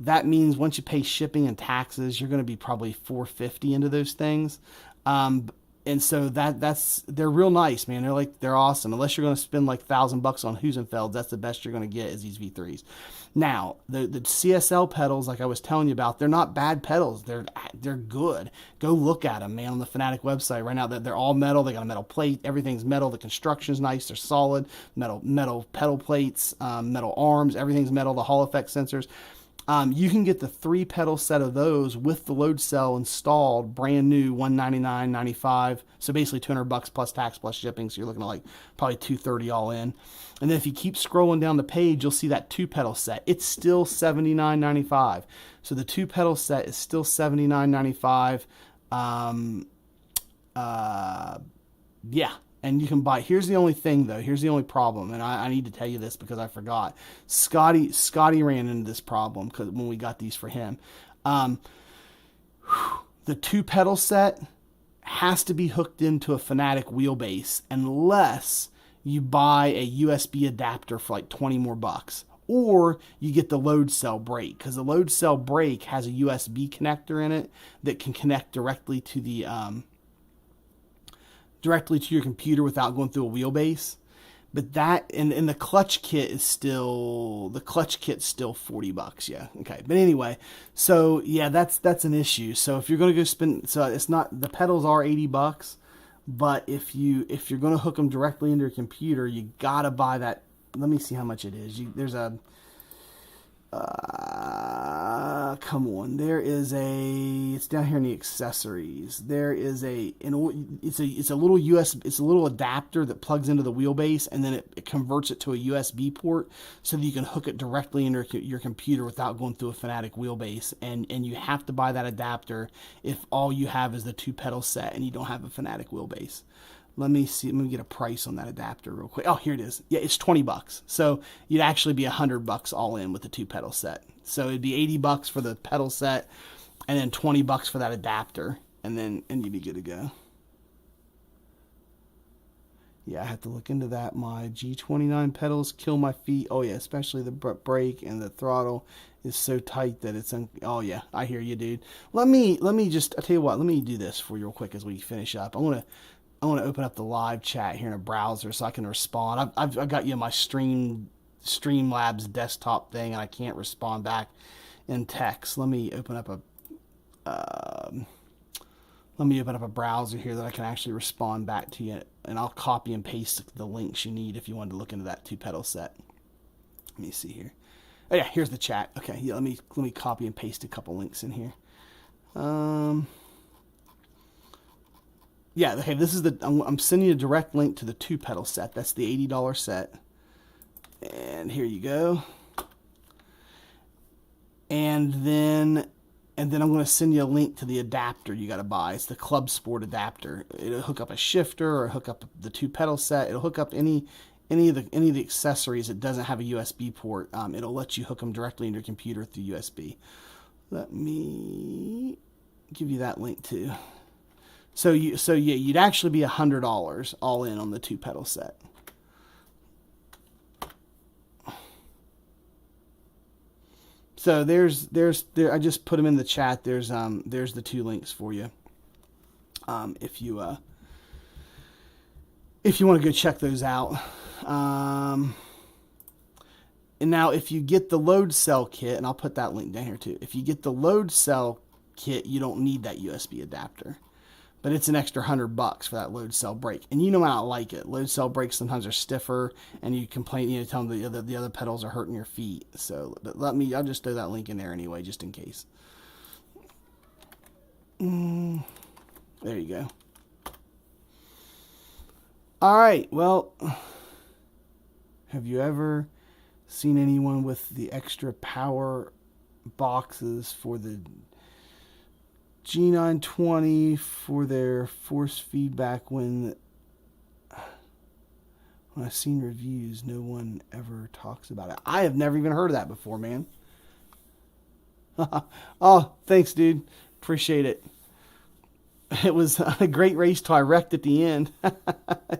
That means once you pay shipping and taxes, you're going to be probably $450 into those things. And so they're real nice, man. They're awesome. Unless you're going to spend like $1,000 on Husenfelds, that's the best you're going to get is these V3s. Now, the CSL pedals, like I was telling you about, they're not bad pedals. They're good. Go look at them, man, on the Fanatic website right now. They're all metal. They got a metal plate. Everything's metal. The construction's nice. They're solid. Metal pedal plates, metal arms. Everything's metal. The Hall effect sensors. You can get the 3-pedal set of those with the load cell installed, brand new, $199.95. So basically $200 plus tax plus shipping. So you're looking at like probably $230 all in. And then if you keep scrolling down the page, you'll see that 2-pedal set. It's still $79.95. So the 2-pedal set is still $79.95. Yeah. And you can buy. Here's the only thing, though. Here's the only problem, and I need to tell you this because I forgot. Scotty ran into this problem when we got these for him. The 2-pedal set has to be hooked into a Fanatic wheelbase unless you buy a USB adapter for like 20 more bucks. Or you get the load cell brake, because the load cell brake has a USB connector in it that can connect directly to the directly to your computer without going through a wheelbase. But that and the clutch kit is still still 40 bucks. Yeah. Okay. But anyway, so yeah, that's an issue. So if you're going to go spend, so it's not, the pedals are 80 bucks, but if you're going to hook them directly into your computer, you got to buy that. Let me see how much it is. There's a come on. There is it's down here in the accessories. There is it's a little it's a little adapter that plugs into the wheelbase, and then it converts it to a USB port so that you can hook it directly into your computer without going through a Fanatic wheelbase. And you have to buy that adapter if all you have is the 2-pedal set and you don't have a Fanatic wheelbase. Let me see. Let me get a price on that adapter real quick. Oh, here it is. Yeah, it's 20 bucks. So you'd actually be $100 all in with the 2-pedal set. So it'd be 80 bucks for the pedal set, and then 20 bucks for that adapter, and you'd be good to go. Yeah, I have to look into that. My G29 pedals kill my feet. Oh yeah, especially the brake and the throttle is so tight that it's. Oh yeah, I hear you, dude. Let me just. I tell you what. Let me do this for you real quick as we finish up. I want to open up the live chat here in a browser so I can respond. I've got you in my Streamlabs desktop thing, and I can't respond back in text. Let me open up a browser here that I can actually respond back to you, and I'll copy and paste the links you need if you wanted to look into that 2-pedal set. Let me see here. Oh yeah, here's the chat. Okay, yeah, let me copy and paste a couple links in here. Yeah, okay, this is I'm sending you a direct link to the 2-pedal set. That's the $80 set. And here you go. And then I'm going to send you a link to the adapter you got to buy. It's the Club Sport adapter. It'll hook up a shifter or hook up the 2-pedal set. It'll hook up any of the accessories that doesn't have a USB port. It'll let you hook them directly into your computer through USB. Let me give you that link too. So you'd actually be $100 all in on the 2-pedal set. So there's I just put them in the chat. There's the 2 links for you. If you want to go check those out. And now if you get the load cell kit, and I'll put that link down here too. If you get the load cell kit, you don't need that USB adapter. But it's an extra $100 for that load cell brake, and you know I don't like it. Load cell brakes sometimes are stiffer, and you complain. You tell them the other pedals are hurting your feet. So, but I'll just throw that link in there anyway, just in case. There you go. All right. Well, have you ever seen anyone with the extra power boxes for the G920 for their force feedback? When I've seen reviews, no one ever talks about it. I have never even heard of that before, man. Oh, thanks, dude. Appreciate it. It was a great race till I wrecked at the end.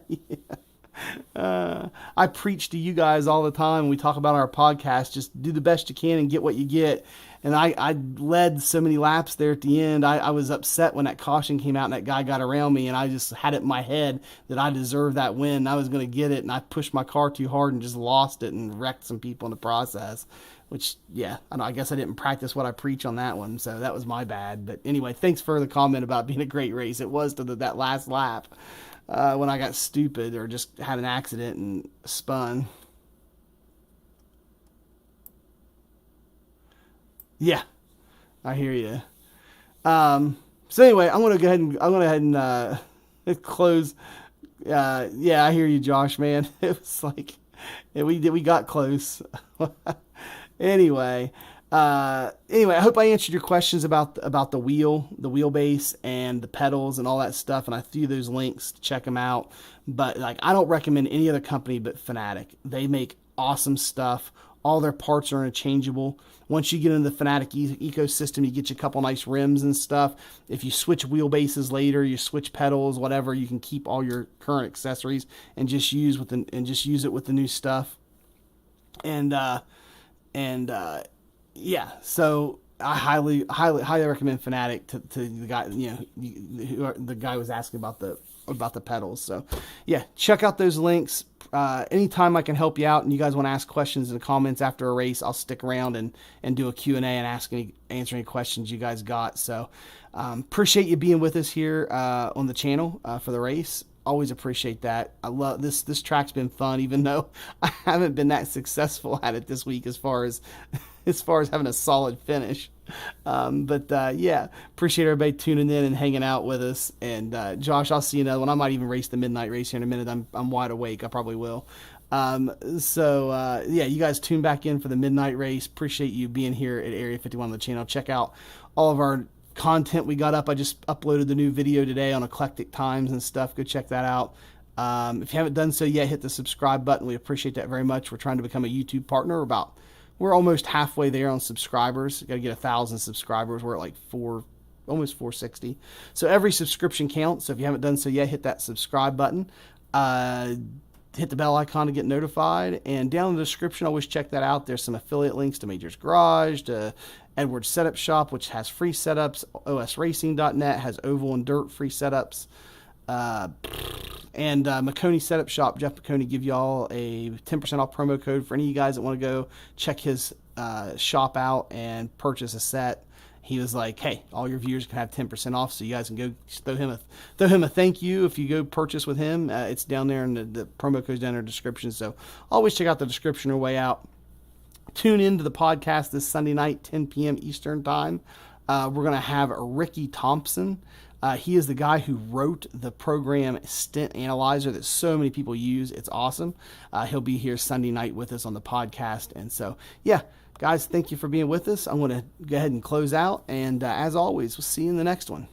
Yeah. I preach to you guys all the time. We talk about our podcast. Just do the best you can and get what you get. And I led so many laps there at the end. I was upset when that caution came out and that guy got around me, and I just had it in my head that I deserved that win. And I was going to get it, and I pushed my car too hard and just lost it and wrecked some people in the process. Which, yeah, I guess I didn't practice what I preach on that one, so that was my bad. But anyway, thanks for the comment about being a great race. It was to that last lap when I got stupid or just had an accident and spun. Yeah, I hear you. So anyway, I'm gonna go ahead and close. Yeah, I hear you, Josh. Man, it was like we got close. Anyway, I hope I answered your questions about the wheelbase, and the pedals and all that stuff. And I threw those links to check them out. But I don't recommend any other company but Fanatic. They make awesome stuff All their parts are interchangeable. Once you get into the Fanatic ecosystem, you get you a couple nice rims and stuff. If you switch wheelbases later, you switch pedals, whatever, you can keep all your current accessories and just use it with the new stuff. Yeah, so I highly recommend Fanatic to the guy. The guy was asking about the pedals. So yeah, check out those links. Anytime I can help you out and you guys want to ask questions in the comments after a race, I'll stick around and do a Q&A and answer any questions you guys got. So appreciate you being with us here on the channel for the race. Always appreciate that. I love this. This track's been fun, even though I haven't been that successful at it this week as far as having a solid finish. Yeah, appreciate everybody tuning in and hanging out with us. And Josh, I'll see you another one. I might even race the midnight race here in a minute. I'm wide awake. I probably will. Yeah, you guys tune back in for the midnight race. Appreciate you being here at Area 51 on the channel. Check out all of our content we got up. I just uploaded the new video today on eclectic times and stuff. Go check that out. If you haven't done so yet, hit the subscribe button. We appreciate that very much. We're trying to become a YouTube partner. We're almost halfway there on subscribers. Got to get 1,000 subscribers. We're at like almost 460. So every subscription counts. So if you haven't done so yet, hit that subscribe button. Hit the bell icon to get notified. And down in the description, always check that out. There's some affiliate links to Major's Garage, to Edwards Setup Shop, which has free setups. OSRacing.net has oval and dirt free setups. And Maconi Setup Shop, Jeff Maconi, give y'all a 10% off promo code for any of you guys that want to go check his shop out and purchase a set. He was like, hey, all your viewers can have 10% off, so you guys can go throw him a thank you if you go purchase with him. It's down there, and the promo code's down in the description. So always check out the description or way out. Tune into the podcast this Sunday night, 10 p.m. Eastern Time. We're going to have Ricky Thompson. He is the guy who wrote the program Stint Analyzer that so many people use. It's awesome. He'll be here Sunday night with us on the podcast. And so, yeah, guys, thank you for being with us. I'm going to go ahead and close out. And as always, we'll see you in the next one.